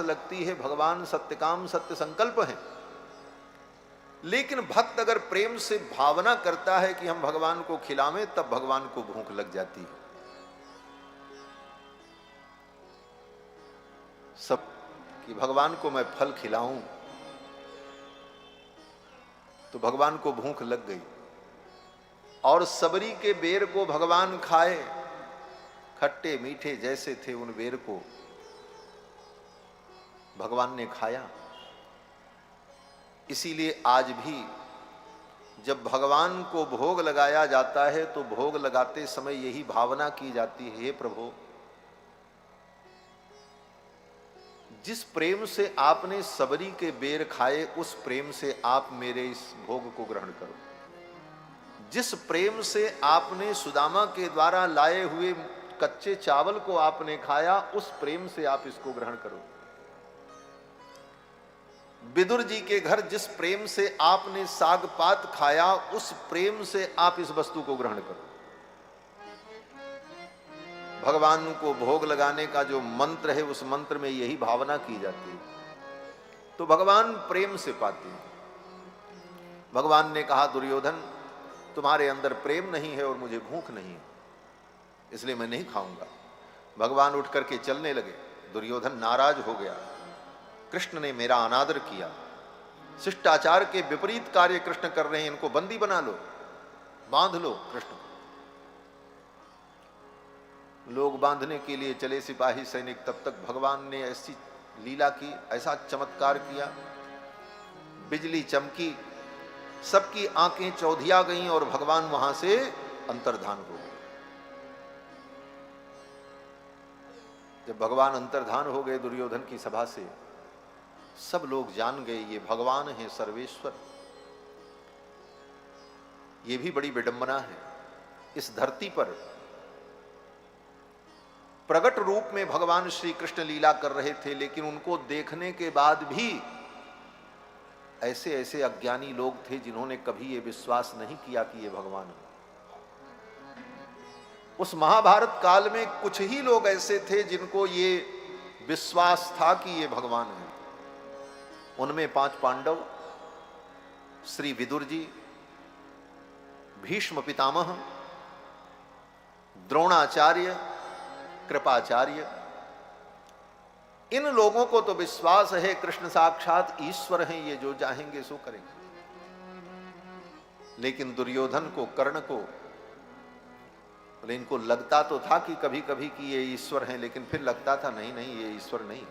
लगती है भगवान सत्य काम सत्य संकल्प है, लेकिन भक्त अगर प्रेम से भावना करता है कि हम भगवान को खिलावें, तब भगवान को भूख लग जाती है। सब कि भगवान को मैं फल खिलाऊं, तो भगवान को भूख लग गई। और सबरी के बेर को भगवान खाए, खट्टे मीठे जैसे थे उन बेर को भगवान ने खाया। इसीलिए आज भी जब भगवान को भोग लगाया जाता है तो भोग लगाते समय यही भावना की जाती है, हे प्रभु, जिस प्रेम से आपने सबरी के बेर खाए उस प्रेम से आप मेरे इस भोग को ग्रहण करो। जिस प्रेम से आपने सुदामा के द्वारा लाए हुए कच्चे चावल को आपने खाया, उस प्रेम से आप इसको ग्रहण करो। विदुर जी के घर जिस प्रेम से आपने साग पात खाया, उस प्रेम से आप इस वस्तु को ग्रहण करो। भगवान को भोग लगाने का जो मंत्र है, उस मंत्र में यही भावना की जाती है, तो भगवान प्रेम से पाते हैं। भगवान ने कहा, दुर्योधन तुम्हारे अंदर प्रेम नहीं है और मुझे भूख नहीं है, इसलिए मैं नहीं खाऊंगा। भगवान उठ करके चलने लगे। दुर्योधन नाराज हो गया, कृष्ण ने मेरा अनादर किया, शिष्टाचार के विपरीत कार्य कृष्ण कर रहे हैं, इनको बंदी बना लो, बांध लो कृष्ण को। लोग बांधने के लिए चले सिपाही सैनिक, तब तक भगवान ने ऐसी लीला की, ऐसा चमत्कार किया, बिजली चमकी, सबकी आंखें चौधिया गईं और भगवान वहां से अंतर्धान हो गए। जब भगवान अंतर्धान हो गए दुर्योधन की सभा से, सब लोग जान गए ये भगवान है सर्वेश्वर। ये भी बड़ी विडंबना है, इस धरती पर प्रगट रूप में भगवान श्री कृष्ण लीला कर रहे थे, लेकिन उनको देखने के बाद भी ऐसे ऐसे अज्ञानी लोग थे जिन्होंने कभी ये विश्वास नहीं किया कि ये भगवान है। उस महाभारत काल में कुछ ही लोग ऐसे थे जिनको ये विश्वास था कि ये भगवान है। उनमें 5 पांडव, श्री विदुर जी, भीष्म पितामह, द्रोणाचार्य, कृपाचार्य, इन लोगों को तो विश्वास है कृष्ण साक्षात ईश्वर हैं, ये जो चाहेंगे सो करेंगे। लेकिन दुर्योधन को, कर्ण को, इनको लगता तो था कि कभी कभी कि ये ईश्वर हैं, लेकिन फिर लगता था नहीं नहीं ये ईश्वर नहीं।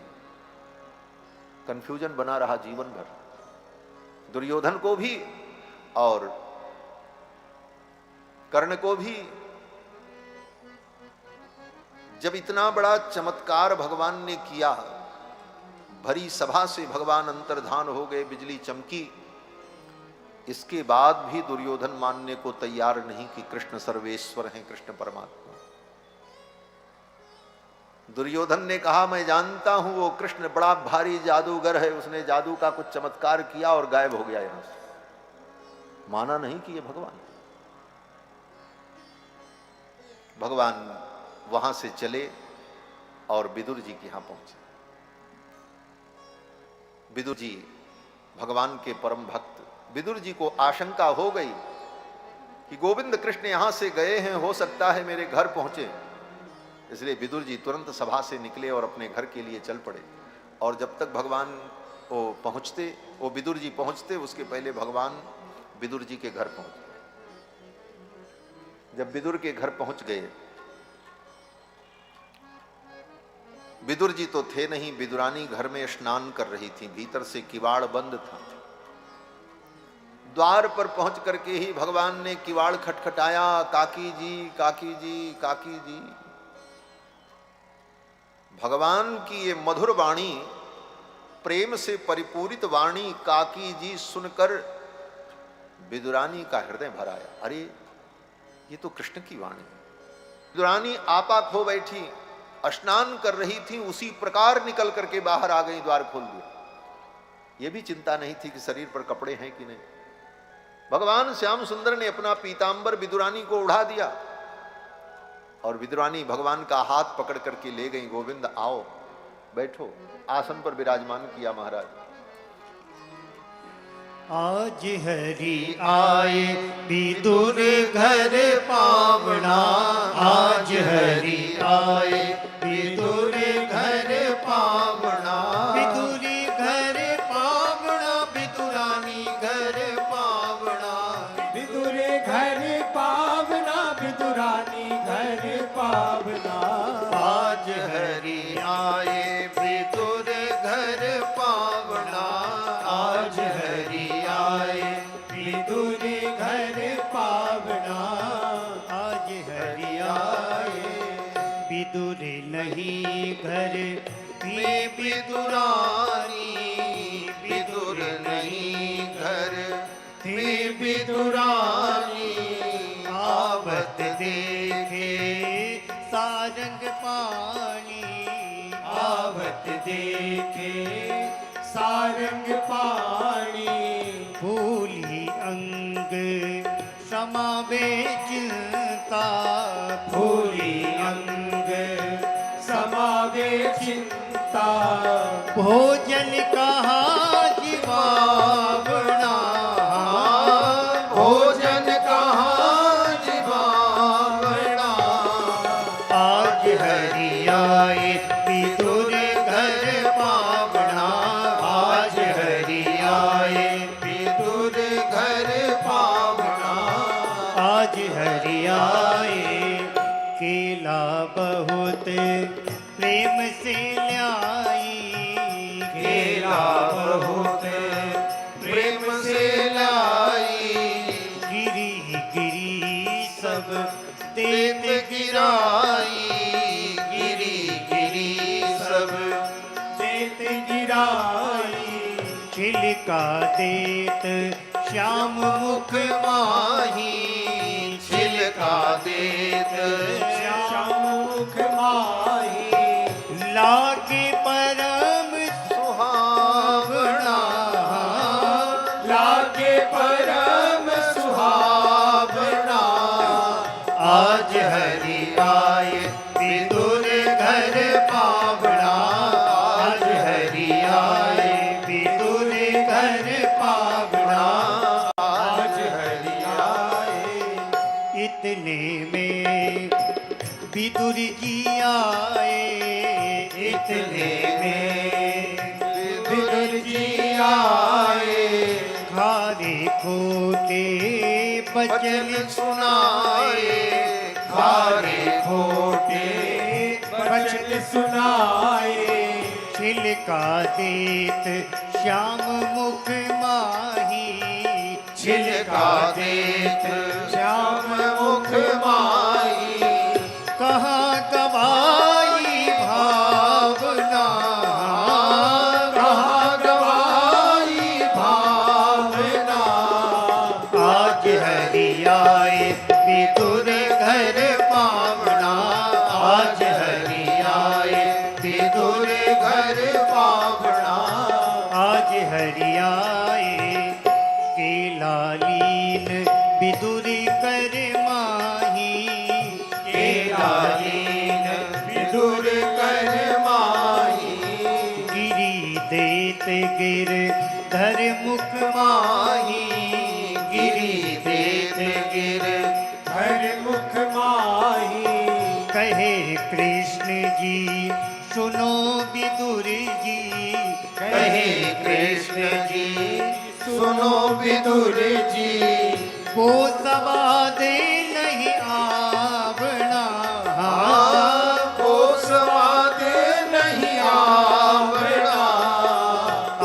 कंफ्यूजन बना रहा जीवन भर दुर्योधन को भी और कर्ण को भी। जब इतना बड़ा चमत्कार भगवान ने किया, भरी सभा से भगवान अंतर्धान हो गए, बिजली चमकी, इसके बाद भी दुर्योधन मानने को तैयार नहीं कि कृष्ण सर्वेश्वर हैं, कृष्ण परमात्मा। दुर्योधन ने कहा, मैं जानता हूं वो कृष्ण बड़ा भारी जादूगर है, उसने जादू का कुछ चमत्कार किया और गायब हो गया यहां से। माना नहीं कि ये भगवान। भगवान वहां से चले और विदुर जी के यहां पहुंचे। विदुर जी भगवान के परम भक्त। विदुर जी को आशंका हो गई कि गोविंद कृष्ण यहां से गए हैं, हो सकता है मेरे घर पहुंचे। इसलिए विदुर जी तुरंत सभा से निकले और अपने घर के लिए चल पड़े। और जब तक भगवान वो विदुर जी पहुंचते, उसके पहले भगवान विदुर जी के घर पहुंच गए। जब विदुर के घर पहुंच गए, विदुर जी तो थे नहीं, विदुरानी घर में स्नान कर रही थी, भीतर से किवाड़ बंद था। द्वार पर पहुंच करके ही भगवान ने किवाड़ खटखटाया, काकी जी, काकी जी, काकी जी। भगवान की ये मधुर वाणी, प्रेम से परिपूरित वाणी काकी जी सुनकर विदुरानी का हृदय भर आया। अरे ये तो कृष्ण की वाणी है। विदुरानी आपा खो बैठी, स्नान कर रही थी, उसी प्रकार निकल करके बाहर आ गई, द्वार खोल दिया। ये भी चिंता नहीं थी कि शरीर पर कपड़े हैं कि नहीं। भगवान श्याम सुंदर ने अपना पीतांबर विदुरानी को उड़ा दिया और विदुरानी भगवान का हाथ पकड़ करके ले गई। गोविंद आओ। बैठो। आसन पर विराजमान किया महाराज। आज हरि आए विदुर घर पावना, आज हरि आए विदुर घर पावना, विदुरी घर पावना, विदुरानी घर पावना, विदुरे घर पावना, विदुरानी घर पावना। आज हरि आए विदुर घर पावना, आज हरि आए विदुर घर पावना, आज हरि आए विदुर नहीं घर में विदुरानी, विदुर नहीं घर में विदुरानी, आवत देखे सारंग पानी, आवत देखे सारंग पानी, भूली अंग समावे चिंता, भूली अंग समावे चिंता, भोजन कहा जीवावना, भोजन कहाँ जीवावना। आज हरि आए विदुर घर पावना, आज हरि आए विदुर घर पावना, आज हरि आए केला बहुत प्रेम से लाई, केला बहुत प्रेम से लाई, गिरी गिरी सब देत गिराई, गिरी गिरी सब देत गिराई, छिलका देत श्याम मुख माही, छिलका देत श्याम मुख माही, लागे परम सुहावना, लागे परम सुहावना। आज हरि आए विदुर घर पावना, आज हरि आए विदुर घर पावना, आज हरि आए इतने में विदुर जी आए, इतने में विदुर जी आए, खारे खोटे बचन सुनाए, खारे खोटे बचन सुनाए, छिलका देत श्याम मुख माही, छिलका देत श्याम मुख माही, कहाँ गवाई भावना, कहाँ गवाई भावना। आज हरि आए विदुर घर पावना, आज हरि आए विदुर घर पावना, आज हरि आए केला लीन विदुर कर माही, केला लीन विदुर कर माही, गिरी देत गिर धर मुख माही, गिरी देत गिर हर मुख माही, कहे कृष्ण जी सुनो विदुर जी, कहे कृष्ण जी सुनो विदुर जी, वो सवादे नहीं आवना, वो स्वाद नहीं आवना।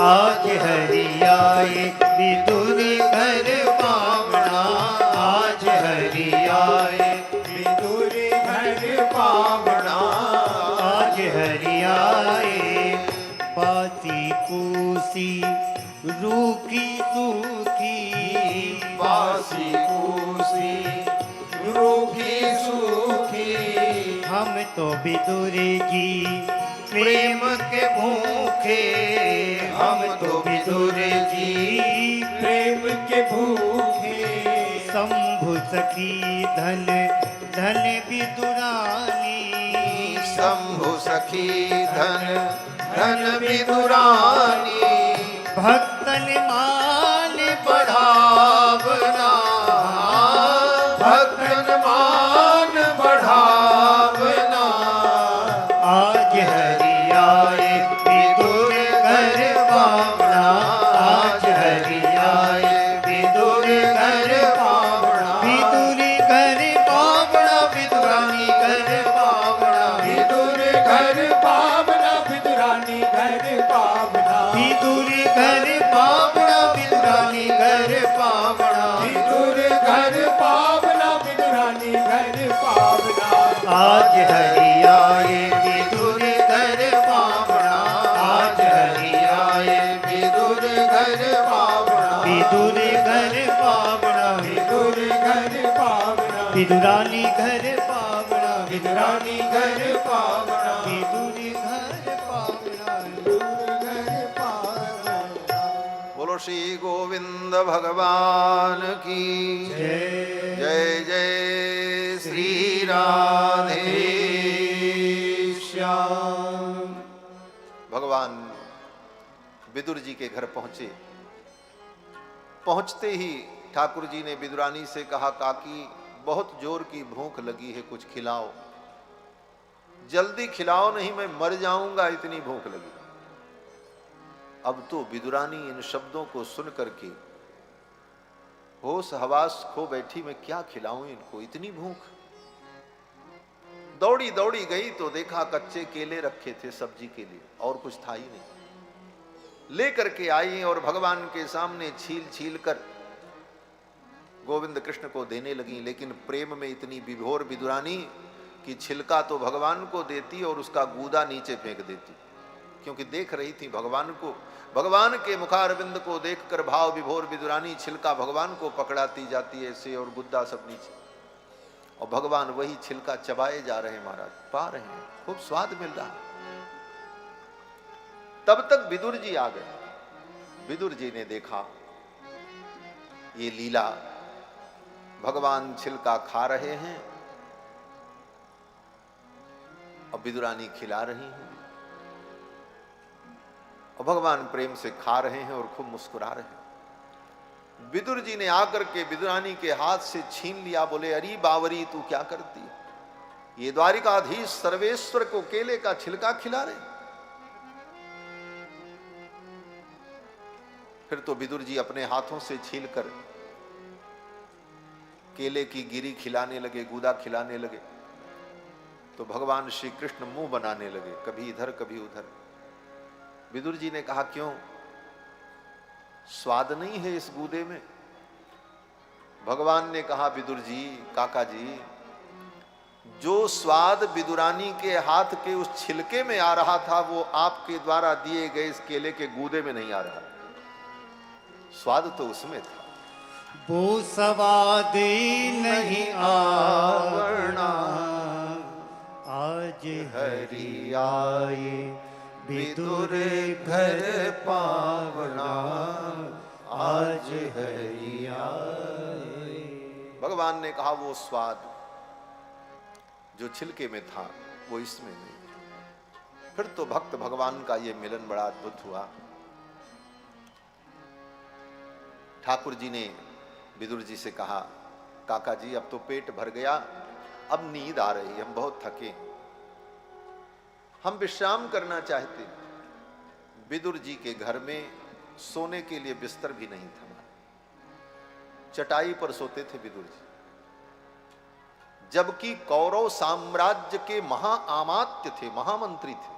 आज हरि आए विदुर घर पावना, आज हरि आए विदुर घर पावना, आज हरि आए बासी पूसी रूखी सूखी, बासी कूसी रूखी सूखी, हम तो विदुर जी प्रेम के भूखे, हम तो विदुर जी प्रेम के भूखे, शंभु सखी धन धन विदुरानी, शंभु सखी धन धन विदुरानी भक्तन मान बढ़ावना, भक्तन मान बढ़ावना। आज हरि आए विदुर घर पावना, आज हरि आए विदुर घर पावना, विदुर घर पावना, विदुरानी घर पावना, विदुर घर पावना विदुरानी घर पावना, विदुर घर पावना, विदुरानी घर पावना, विदुर घर पावना विदुरानी घर पावना। आज हरि आए विदुर घर पावना, आज हरि आए विदुर घर पावना, विदुर घर पावना, विदुर घर पावना, विदुरानी घर पावना, विदुरानी घर पावना, विदुर घर पावना। विदुर घर पावना। बोलो श्री गोविंद भगवान की जय जय जय श्री राधे श्याम। भगवान विदुर जी के घर पहुंचे। पहुंचते ही ठाकुर जी ने विदुरानी से कहा, काकी बहुत जोर की भूख लगी है, कुछ खिलाओ, जल्दी खिलाओ नहीं मैं मर जाऊंगा, इतनी भूख लगी। अब तो विदुरानी इन शब्दों को सुन करके होश हवास खो बैठी, मैं क्या खिलाऊं इनको, इतनी भूख। दौड़ी दौड़ी गई तो देखा कच्चे केले रखे थे सब्जी के लिए, और कुछ था ही नहीं। लेकर के आई और भगवान के सामने छील छील कर गोविंद कृष्ण को देने लगी। लेकिन प्रेम में इतनी विभोर विदुरानी कि छिलका तो भगवान को देती और उसका गूदा नीचे फेंक देती, क्योंकि देख रही थी भगवान को। भगवान के मुखारविंद को देखकर भाव विभोर विदुरानी छिलका भगवान को पकड़ाती जाती है ऐसे, और गुद्दा सब नीचे, और भगवान वही छिलका चबाए जा रहे हैं महाराज, पा रहे हैं, खूब स्वाद मिल रहा है। तब तक विदुर जी आ गए। विदुर जी ने देखा ये लीला, भगवान छिलका खा रहे हैं और विदुरानी खिला रही हैं, और भगवान प्रेम से खा रहे हैं और खूब मुस्कुरा रहे हैं। विदुर जी ने आकर के विदुरानी के हाथ से छीन लिया, बोले अरे बावरी तू क्या करती है, ये द्वारिकाधीश सर्वेश्वर को केले का छिलका खिला रहे। फिर तो विदुर जी अपने हाथों से छीलकर केले की गिरी खिलाने लगे, गूदा खिलाने लगे। तो भगवान श्री कृष्ण मुंह बनाने लगे, कभी इधर कभी उधर। विदुर जी ने कहा क्यों, स्वाद नहीं है इस गूदे में? भगवान ने कहा विदुर जी, काका जी, जो स्वाद विदुरानी के हाथ के उस छिलके में आ रहा था वो आपके द्वारा दिए गए इस केले के गूदे में नहीं आ रहा। स्वाद तो उसमें था, वो स्वाद नहीं आवरना, आज हरि आए विदुर घर पावना, आज हरि आए। भगवान ने कहा वो स्वाद जो छिलके में था वो इसमें नहीं। फिर तो भक्त भगवान का ये मिलन बड़ा अद्भुत हुआ। ठाकुर जी ने विदुर जी से कहा, काका जी अब तो पेट भर गया, अब नींद आ रही है, हम बहुत थके, हम विश्राम करना चाहते। विदुर जी के घर में सोने के लिए बिस्तर भी नहीं था, चटाई पर सोते थे विदुर जी। जबकि कौरव साम्राज्य के महाआमात्य थे, महामंत्री थे,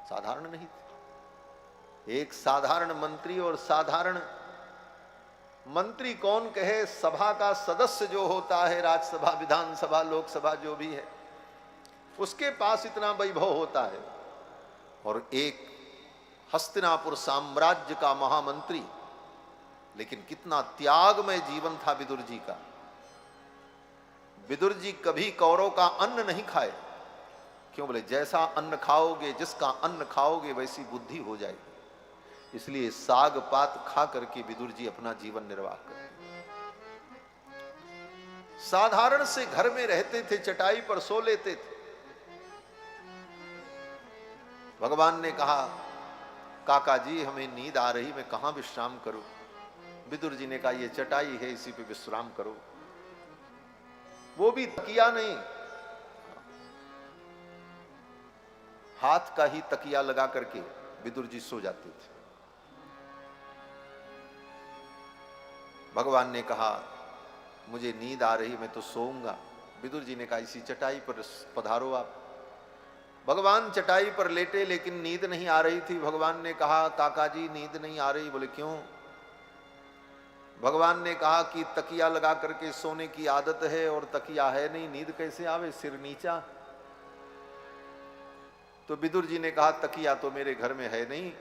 साधारण नहीं थे। एक साधारण मंत्री, और साधारण मंत्री कौन कहे, सभा का सदस्य जो होता है, राज्यसभा विधानसभा लोकसभा जो भी है, उसके पास इतना वैभव होता है। और एक हस्तिनापुर साम्राज्य का महामंत्री, लेकिन कितना त्यागमय जीवन था विदुर जी का। विदुर जी कभी कौरव का अन्न नहीं खाए। क्यों? बोले जैसा अन्न खाओगे, जिसका अन्न खाओगे वैसी बुद्धि हो जाएगी। इसलिए साग पात खा करके विदुर जी अपना जीवन निर्वाह करते। साधारण से घर में रहते थे, चटाई पर सो लेते थे। भगवान ने कहा, काका जी हमें नींद आ रही, मैं कहां विश्राम करूं? विदुर जी ने कहा, ये चटाई है, इसी पे विश्राम करो। वो भी तकिया नहीं, हाथ का ही तकिया लगा करके विदुर जी सो जाते थे। भगवान ने कहा, मुझे नींद आ रही, मैं तो सोऊंगा। विदुर जी ने कहा, इसी चटाई पर पधारो आप। भगवान चटाई पर लेटे, लेकिन नींद नहीं आ रही थी। भगवान ने कहा, काका जी नींद नहीं आ रही। बोले क्यों? भगवान ने कहा कि तकिया लगा करके सोने की आदत है और तकिया है नहीं, नींद कैसे आवे, सिर नीचा। तो विदुर जी ने कहा, तकिया तो मेरे घर में है नहीं,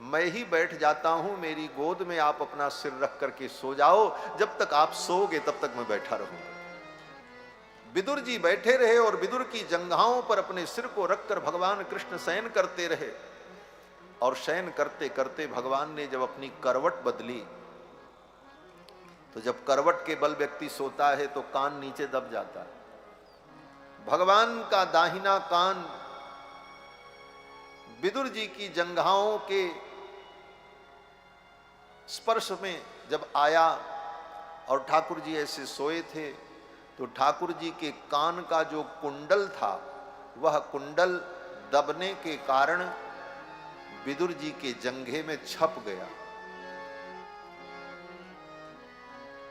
मैं ही बैठ जाता हूं, मेरी गोद में आप अपना सिर रख करके सो जाओ, जब तक आप सोओगे तब तक मैं बैठा रहूंगा। विदुर जी बैठे रहे और विदुर की जंघाओं पर अपने सिर को रखकर भगवान कृष्ण शयन करते रहे। और शयन करते करते भगवान ने जब अपनी करवट बदली, तो जब करवट के बल व्यक्ति सोता है तो कान नीचे दब जाता है। भगवान का दाहिना कान विदुर जी की जंघाओं के स्पर्श में जब आया और ठाकुर जी ऐसे सोए थे, तो ठाकुर जी के कान का जो कुंडल था, वह कुंडल दबने के कारण विदुर जी के जंघे में छप गया।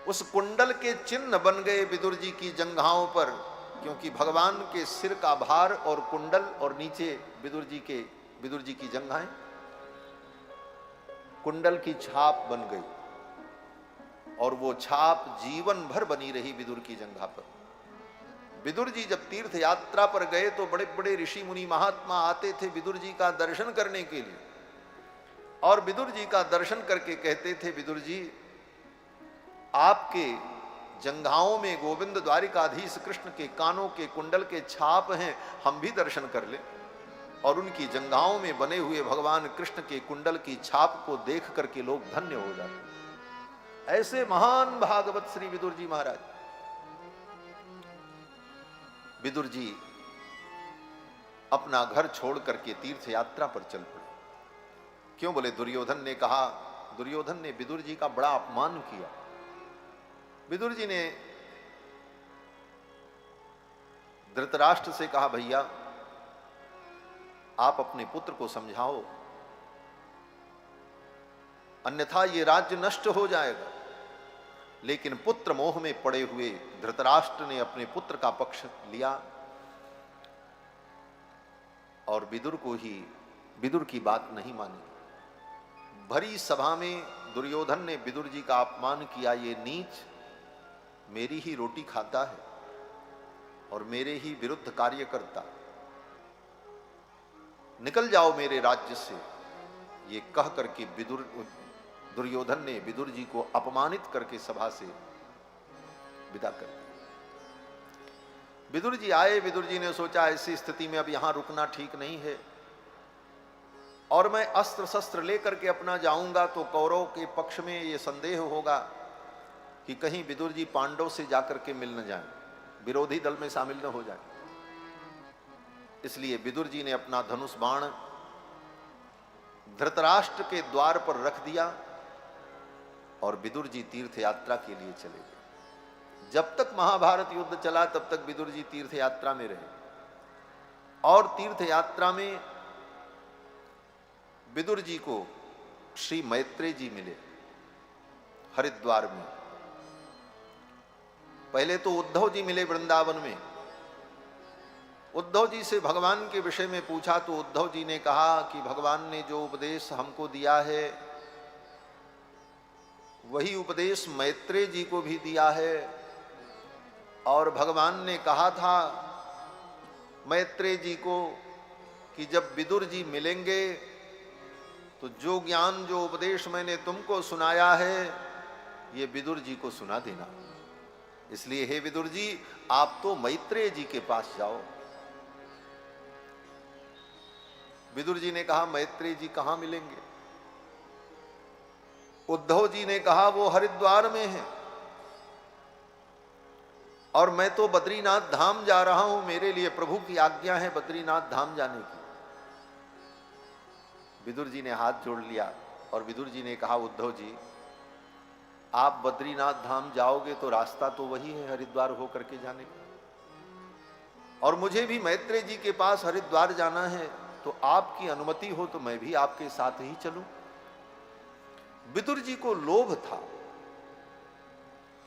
उस कुंडल के चिन्ह बन गए विदुर जी की जंघाओं पर, क्योंकि भगवान के सिर का भार और कुंडल और नीचे विदुर जी की जंघाएं, कुंडल की छाप बन गई। और वो छाप जीवन भर बनी रही विदुर की जंघा पर। विदुर जी जब तीर्थ यात्रा पर गए तो बड़े बड़े ऋषि मुनि महात्मा आते थे विदुर जी का दर्शन करने के लिए, और विदुर जी का दर्शन करके कहते थे, विदुर जी आपके जंघाओं में गोविंद द्वारिकाधीश कृष्ण के कानों के कुंडल के छाप हैं, हम भी दर्शन कर लें। और उनकी जंघाओं में बने हुए भगवान कृष्ण के कुंडल की छाप को देख करके लोग धन्य हो जाते। ऐसे महान भागवत श्री विदुर जी महाराज। विदुर जी अपना घर छोड़ करके तीर्थ यात्रा पर चल पड़े। क्यों? बोले दुर्योधन ने कहा, दुर्योधन ने विदुर जी का बड़ा अपमान किया। विदुर जी ने धृतराष्ट्र से कहा, भैया आप अपने पुत्र को समझाओ, अन्यथा ये राज्य नष्ट हो जाएगा। लेकिन पुत्र मोह में पड़े हुए धृतराष्ट्र ने अपने पुत्र का पक्ष लिया और विदुर की बात नहीं मानी। भरी सभा में दुर्योधन ने विदुर जी का अपमान किया। ये नीच मेरी ही रोटी खाता है और मेरे ही विरुद्ध कार्य करता, निकल जाओ मेरे राज्य से। ये कह करके दुर्योधन ने विदुर जी को अपमानित करके सभा से विदा कर दिया। विदुर जी आए। विदुर जी ने सोचा ऐसी स्थिति में अब यहां रुकना ठीक नहीं है, और मैं अस्त्र शस्त्र लेकर के अपना जाऊंगा तो कौरव के पक्ष में ये संदेह होगा कि कहीं विदुर जी पांडव से जाकर के मिल न जाएं, विरोधी दल में शामिल न हो जाएं। इसलिए विदुर जी ने अपना धनुष बाण धृतराष्ट्र के द्वार पर रख दिया और विदुर जी तीर्थ यात्रा के लिए चले गए। जब तक महाभारत युद्ध चला तब तक विदुर जी तीर्थ यात्रा में रहे, और तीर्थ यात्रा में विदुर जी को श्री मैत्रेय जी मिले हरिद्वार में। पहले तो उद्धव जी मिले वृंदावन में। उद्धव जी से भगवान के विषय में पूछा तो उद्धव जी ने कहा कि भगवान ने जो उपदेश हमको दिया है वही उपदेश मैत्रेय जी को भी दिया है, और भगवान ने कहा था मैत्रेय जी को कि जब विदुर जी मिलेंगे तो जो ज्ञान जो उपदेश मैंने तुमको सुनाया है ये विदुर जी को सुना देना। इसलिए हे विदुर जी आप तो मैत्रेय जी के पास जाओ। विदुर जी ने कहा मैत्रेय जी कहां मिलेंगे? उद्धव जी ने कहा वो हरिद्वार में है, और मैं तो बद्रीनाथ धाम जा रहा हूं, मेरे लिए प्रभु की आज्ञा है बद्रीनाथ धाम जाने की। विदुर जी ने हाथ जोड़ लिया और विदुर जी ने कहा, उद्धव जी आप बद्रीनाथ धाम जाओगे तो रास्ता तो वही है हरिद्वार होकर के जाने का, और मुझे भी मैत्रेय जी के पास हरिद्वार जाना है, तो आपकी अनुमति हो तो मैं भी आपके साथ ही चलूं। विदुर जी को लोभ था।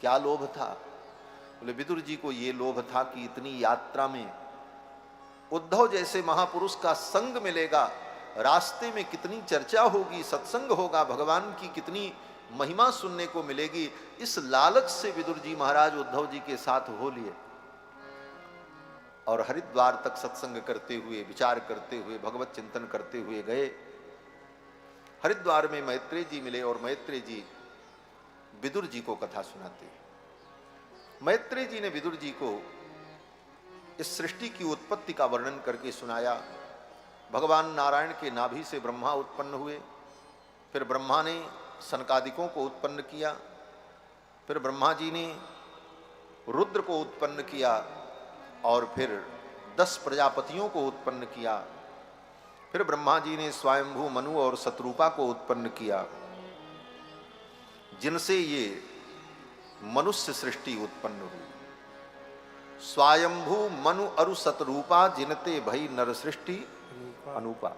क्या लोभ था? बोले विदुर जी को यह लोभ था कि इतनी यात्रा में उद्धव जैसे महापुरुष का संग मिलेगा, रास्ते में कितनी चर्चा होगी, सत्संग होगा, भगवान की कितनी महिमा सुनने को मिलेगी। इस लालच से विदुर जी महाराज उद्धव जी के साथ हो लिए और हरिद्वार तक सत्संग करते हुए, विचार करते हुए, भगवत चिंतन करते हुए गए। हरिद्वार में मैत्रेय जी मिले और मैत्रेय जी विदुर जी को कथा सुनाते। मैत्रेय जी ने विदुर जी को इस सृष्टि की उत्पत्ति का वर्णन करके सुनाया। भगवान नारायण के नाभि से ब्रह्मा उत्पन्न हुए, फिर ब्रह्मा ने सनकादिकों को उत्पन्न किया, फिर ब्रह्मा जी ने रुद्र को उत्पन्न किया और फिर 10 प्रजापतियों को उत्पन्न किया। फिर ब्रह्मा जी ने स्वयंभू मनु और शतरूपा को उत्पन्न किया, जिनसे ये मनुष्य सृष्टि उत्पन्न हुई। स्वयंभू मनु अरु शतरूपा जिनते भई नर सृष्टि अनुपा।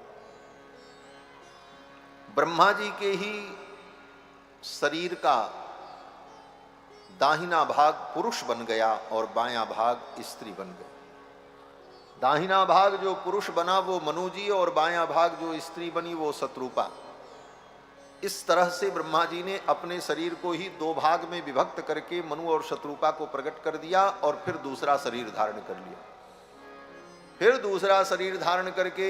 ब्रह्मा जी के ही शरीर का दाहिना भाग पुरुष बन गया और बायां भाग स्त्री बन गया। दाहिना भाग जो पुरुष बना वो मनु जी और बायां भाग जो स्त्री बनी वो शतरूपा। इस तरह से ब्रह्मा जी ने अपने शरीर को ही 2 भाग में विभक्त करके मनु और शतरूपा को प्रकट कर दिया और फिर दूसरा शरीर धारण कर लिया। फिर दूसरा शरीर धारण करके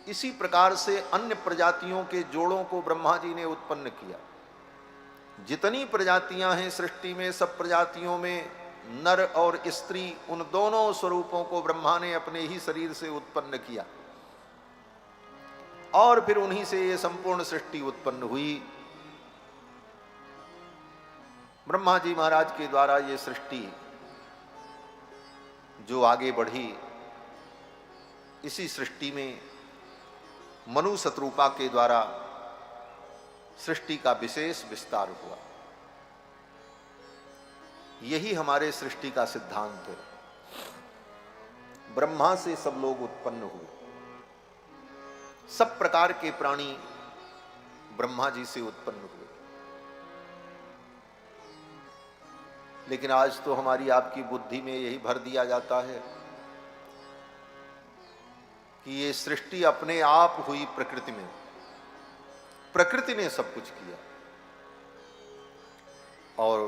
इसी प्रकार से अन्य प्रजातियों के जोड़ों को ब्रह्मा जी ने उत्पन्न किया। जितनी प्रजातियां हैं सृष्टि में, सब प्रजातियों में नर और स्त्री, उन दोनों स्वरूपों को ब्रह्मा ने अपने ही शरीर से उत्पन्न किया और फिर उन्हीं से ये संपूर्ण सृष्टि उत्पन्न हुई। ब्रह्मा जी महाराज के द्वारा ये सृष्टि जो आगे बढ़ी, इसी सृष्टि में मनु शतरूपा के द्वारा सृष्टि का विशेष विस्तार हुआ। यही हमारे सृष्टि का सिद्धांत है। ब्रह्मा से सब लोग उत्पन्न हुए, सब प्रकार के प्राणी ब्रह्मा जी से उत्पन्न हुए। लेकिन आज तो हमारी आपकी बुद्धि में यही भर दिया जाता है कि ये सृष्टि अपने आप हुई प्रकृति में, प्रकृति ने सब कुछ किया। और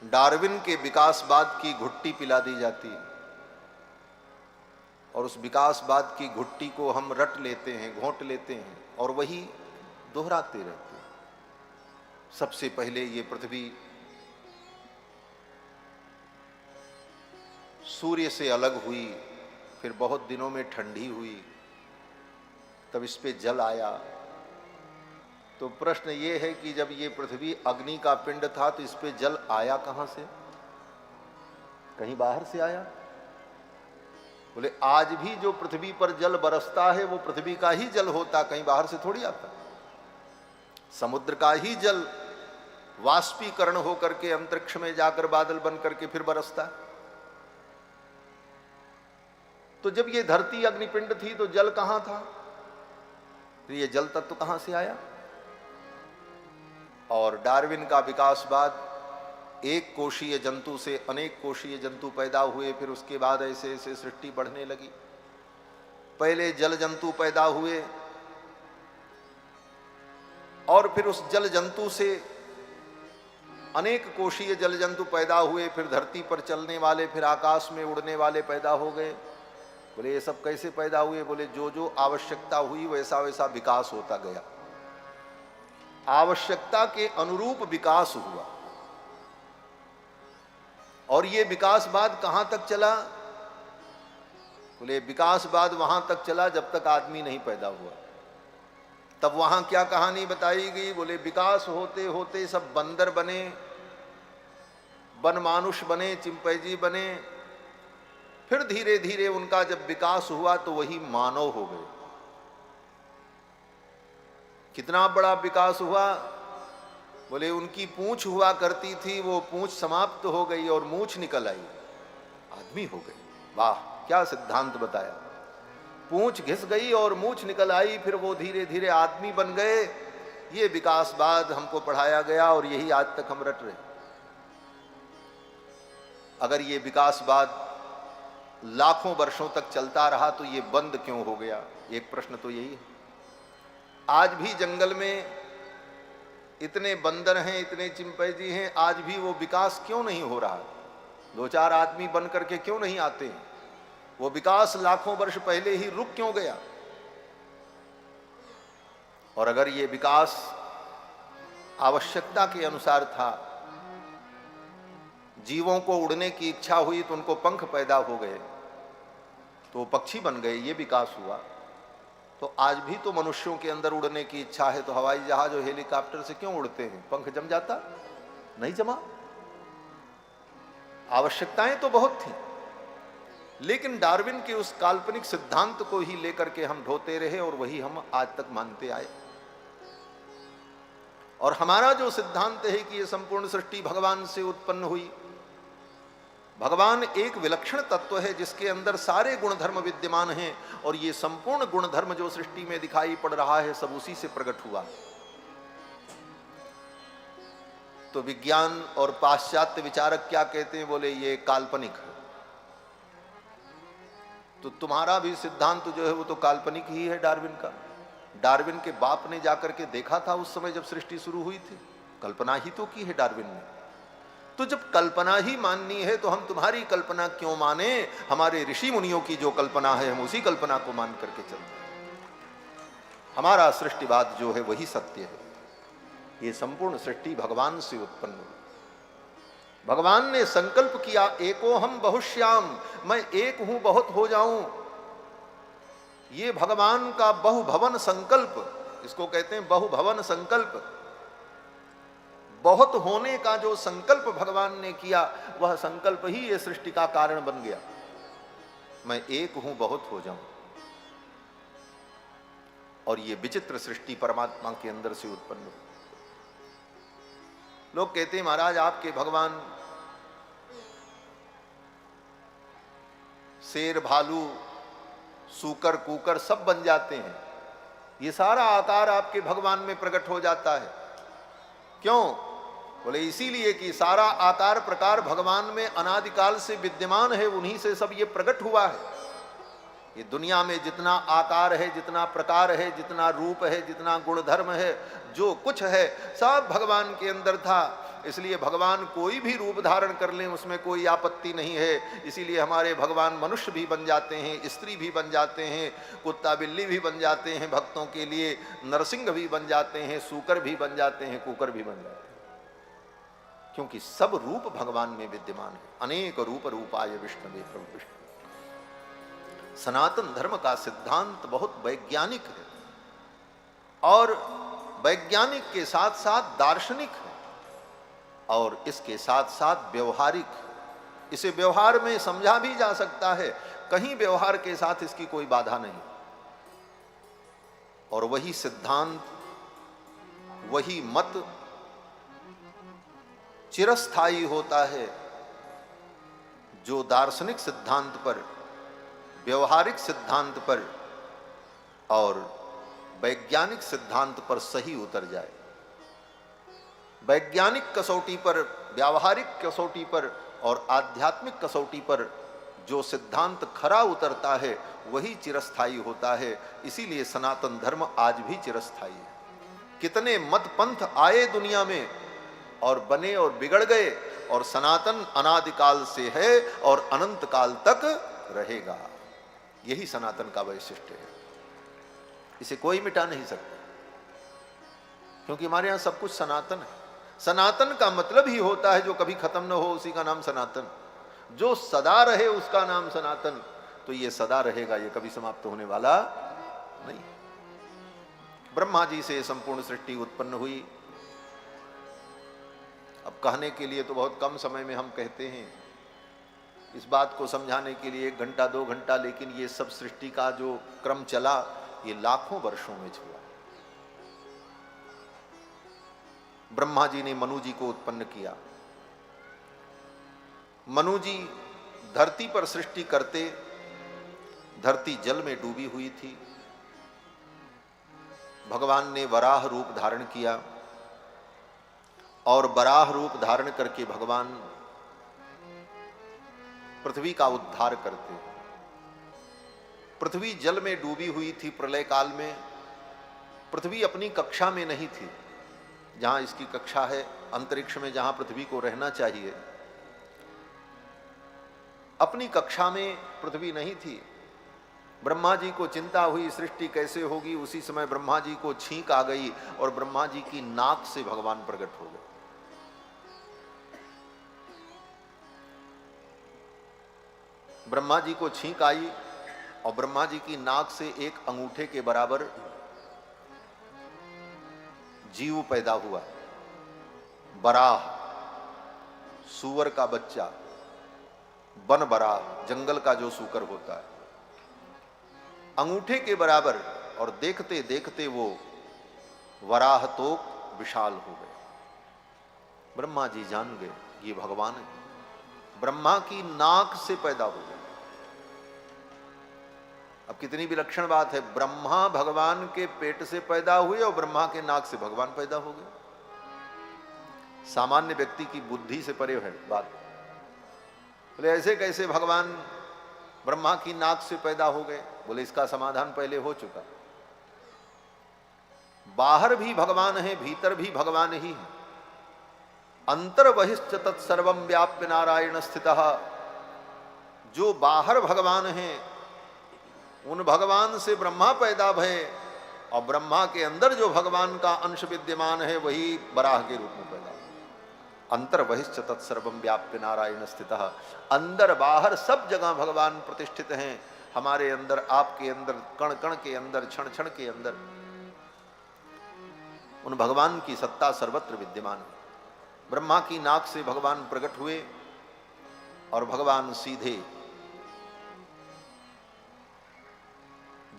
डार्विन के विकासवाद की घुट्टी पिला दी जाती और उस विकासवाद की घुट्टी को हम रट लेते हैं, घोंट लेते हैं और वही दोहराते रहते हैं। सबसे पहले ये पृथ्वी सूर्य से अलग हुई, फिर बहुत दिनों में ठंडी हुई, तब इस पे जल आया। तो प्रश्न ये है कि जब ये पृथ्वी अग्नि का पिंड था तो इस पे जल आया कहां से? कहीं बाहर से आया? बोले आज भी जो पृथ्वी पर जल बरसता है वो पृथ्वी का ही जल होता, कहीं बाहर से थोड़ी आता। समुद्र का ही जल वाष्पीकरण होकर के अंतरिक्ष में जाकर बादल बन करके फिर बरसता। तो जब ये धरती अग्निपिंड थी तो जल कहां था? तो ये जल तत्व कहां से आया? और डार्विन का विकासवाद, एक कोशीय जंतु से अनेक कोशीय जंतु पैदा हुए, फिर उसके बाद ऐसे ऐसे सृष्टि बढ़ने लगी। पहले जल जंतु पैदा हुए और फिर उस जल जंतु से अनेक कोशीय जल जंतु पैदा हुए, फिर धरती पर चलने वाले, फिर आकाश में उड़ने वाले पैदा हो गए। बोले ये सब कैसे पैदा हुए? बोले जो जो आवश्यकता हुई वैसा वैसा विकास होता गया, आवश्यकता के अनुरूप विकास हुआ। और ये विकासवाद कहां तक चला? बोले विकासवाद वहां तक चला जब तक आदमी नहीं पैदा हुआ। तब वहां क्या कहानी बताई गई? बोले विकास होते होते सब बंदर बने, वन मानुष बने, चिंपैंजी बने, फिर धीरे धीरे उनका जब विकास हुआ तो वही मानव हो गए। कितना बड़ा विकास हुआ? बोले उनकी पूंछ हुआ करती थी, वो पूंछ समाप्त हो गई और मूंछ निकल आई, आदमी हो गई। वाह, क्या सिद्धांत बताया! पूंछ घिस गई और मूंछ निकल आई, फिर वो धीरे धीरे आदमी बन गए। ये विकासवाद हमको पढ़ाया गया और यही आज तक हम रट रहे। अगर ये विकासवाद लाखों वर्षों तक चलता रहा तो ये बंद क्यों हो गया? एक प्रश्न तो यही है। आज भी जंगल में इतने बंदर हैं, इतने चिंपैंजी हैं, आज भी वो विकास क्यों नहीं हो रहा? दो चार आदमी बन करके क्यों नहीं आते हैं? वो विकास लाखों वर्ष पहले ही रुक क्यों गया? और अगर ये विकास आवश्यकता के अनुसार था, जीवों को उड़ने की इच्छा हुई तो उनको पंख पैदा हो गए, तो पक्षी बन गए, ये विकास हुआ। तो आज भी तो मनुष्यों के अंदर उड़ने की इच्छा है, तो हवाई जहाज और हेलीकॉप्टर से क्यों उड़ते हैं? पंख जम जाता? नहीं जमा। आवश्यकताएं तो बहुत थी, लेकिन डार्विन के उस काल्पनिक सिद्धांत को ही लेकर के हम ढोते रहे और वही हम आज तक मानते आए। और हमारा जो सिद्धांत है कि ये संपूर्ण सृष्टि भगवान से उत्पन्न हुई, भगवान एक विलक्षण तत्व है जिसके अंदर सारे गुणधर्म विद्यमान हैं, और ये संपूर्ण गुणधर्म जो सृष्टि में दिखाई पड़ रहा है सब उसी से प्रकट हुआ। तो विज्ञान और पाश्चात्य विचारक क्या कहते हैं? बोले ये काल्पनिक है। तो तुम्हारा भी सिद्धांत जो है वो तो काल्पनिक ही है डार्विन का। डार्विन के बाप ने जाकर के देखा था उस समय जब सृष्टि शुरू हुई थी, कल्पना ही तो की है डार्विन ने। तो जब कल्पना ही माननी है तो हम तुम्हारी कल्पना क्यों माने? हमारे ऋषि मुनियों की जो कल्पना है हम उसी कल्पना को मान करके चलते हैं। हमारा सृष्टिवाद जो है वही सत्य है। ये संपूर्ण सृष्टि भगवान से उत्पन्न हुई। भगवान ने संकल्प किया, एको हम बहुश्याम, मैं एक हूं बहुत हो जाऊं। ये भगवान का बहुभवन संकल्प, इसको कहते हैं बहुभवन संकल्प। बहुत होने का जो संकल्प भगवान ने किया, वह संकल्प ही ये सृष्टि का कारण बन गया। मैं एक हूं बहुत हो जाऊं। और ये विचित्र सृष्टि परमात्मा के अंदर से उत्पन्न हुई। लोग कहते हैं महाराज आपके भगवान शेर, भालू, सूकर, कुकर सब बन जाते हैं, ये सारा आकार आपके भगवान में प्रकट हो जाता है। क्यों? बोले इसीलिए कि सारा आकार प्रकार भगवान में अनादिकाल से विद्यमान है, उन्हीं से सब ये प्रकट हुआ है। ये दुनिया में जितना आकार है, जितना प्रकार है, जितना रूप है, जितना गुणधर्म है, जो कुछ है सब भगवान के अंदर था। इसलिए भगवान कोई भी रूप धारण कर लें उसमें कोई आपत्ति नहीं है। इसीलिए हमारे भगवान मनुष्य भी बन जाते हैं, स्त्री भी बन जाते हैं, कुत्ता बिल्ली भी बन जाते हैं भक्तों के लिए, नरसिंह भी बन जाते हैं, सूकर भी बन जाते हैं, कुकर भी बन जाते हैं, क्योंकि सब रूप भगवान में विद्यमान है। अनेक रूप रूपाय विष्णवे प्रभु विष्णु। सनातन धर्म का सिद्धांत बहुत वैज्ञानिक है और वैज्ञानिक के साथ साथ दार्शनिक है और इसके साथ साथ व्यवहारिक। इसे व्यवहार में समझा भी जा सकता है, कहीं व्यवहार के साथ इसकी कोई बाधा नहीं। और वही सिद्धांत, वही मत चिरस्थायी होता है जो दार्शनिक सिद्धांत पर, व्यवहारिक सिद्धांत पर और वैज्ञानिक सिद्धांत पर सही उतर जाए। वैज्ञानिक कसौटी पर, व्यावहारिक कसौटी पर और आध्यात्मिक कसौटी पर जो सिद्धांत खरा उतरता है वही चिरस्थायी होता है। इसीलिए सनातन धर्म आज भी चिरस्थायी है। कितने मत पंथ आए दुनिया में और बने और बिगड़ गए, और सनातन अनादिकाल से है और अनंत काल तक रहेगा। यही सनातन का वैशिष्ट्य है, इसे कोई मिटा नहीं सकता, क्योंकि हमारे यहां सब कुछ सनातन है। सनातन का मतलब ही होता है जो कभी खत्म न हो उसी का नाम सनातन, जो सदा रहे उसका नाम सनातन। तो ये सदा रहेगा, ये कभी समाप्त होने वाला नहीं। ब्रह्मा जी से संपूर्ण सृष्टि उत्पन्न हुई। अब कहने के लिए तो बहुत कम समय में हम कहते हैं, इस बात को समझाने के लिए 1 घंटा 2 घंटा, लेकिन ये सब सृष्टि का जो क्रम चला ये लाखों वर्षों में चला। ब्रह्मा जी ने मनु जी को उत्पन्न किया। मनु जी धरती पर सृष्टि करते, धरती जल में डूबी हुई थी। भगवान ने वराह रूप धारण किया और वराह रूप धारण करके भगवान पृथ्वी का उद्धार करते। पृथ्वी जल में डूबी हुई थी प्रलय काल में। पृथ्वी अपनी कक्षा में नहीं थी, जहां इसकी कक्षा है अंतरिक्ष में, जहां पृथ्वी को रहना चाहिए, अपनी कक्षा में पृथ्वी नहीं थी। ब्रह्मा जी को चिंता हुई सृष्टि कैसे होगी। उसी समय ब्रह्मा जी को छींक आ गई और ब्रह्मा जी की नाक से भगवान प्रकट हो गए। ब्रह्मा जी को छींक आई और ब्रह्मा जी की नाक से एक अंगूठे के बराबर जीव पैदा हुआ। बराह, सूअर का बच्चा, वन बराह, जंगल का जो सूकर होता है, अंगूठे के बराबर। और देखते देखते वो वराह तोक विशाल हो गए। ब्रह्मा जी जान गए ये भगवान है। ब्रह्मा की नाक से पैदा हो गए। अब कितनी विलक्षण बात है, ब्रह्मा भगवान के पेट से पैदा हुए और ब्रह्मा के नाक से भगवान पैदा हो गए। सामान्य व्यक्ति की बुद्धि से परे है बात। बोले ऐसे कैसे भगवान ब्रह्मा की नाक से पैदा हो गए? बोले इसका समाधान पहले हो चुका। बाहर भी भगवान है, भीतर भी भगवान ही है। अंतर बहिश्च तत्सर्वं व्याप्य नारायण स्थितः। जो बाहर भगवान है उन भगवान से ब्रह्मा पैदा भये और ब्रह्मा के अंदर जो भगवान का अंश विद्यमान है वही वराह के रूप में पैदा। अंतर बहिश्च तत्सर्वं व्याप्य नारायण स्थितः। अंदर बाहर सब जगह भगवान प्रतिष्ठित हैं। हमारे अंदर, आपके अंदर, कण कण के अंदर, क्षण क्षण के अंदर उन भगवान की सत्ता सर्वत्र विद्यमान है। ब्रह्मा की नाक से भगवान प्रकट हुए और भगवान सीधे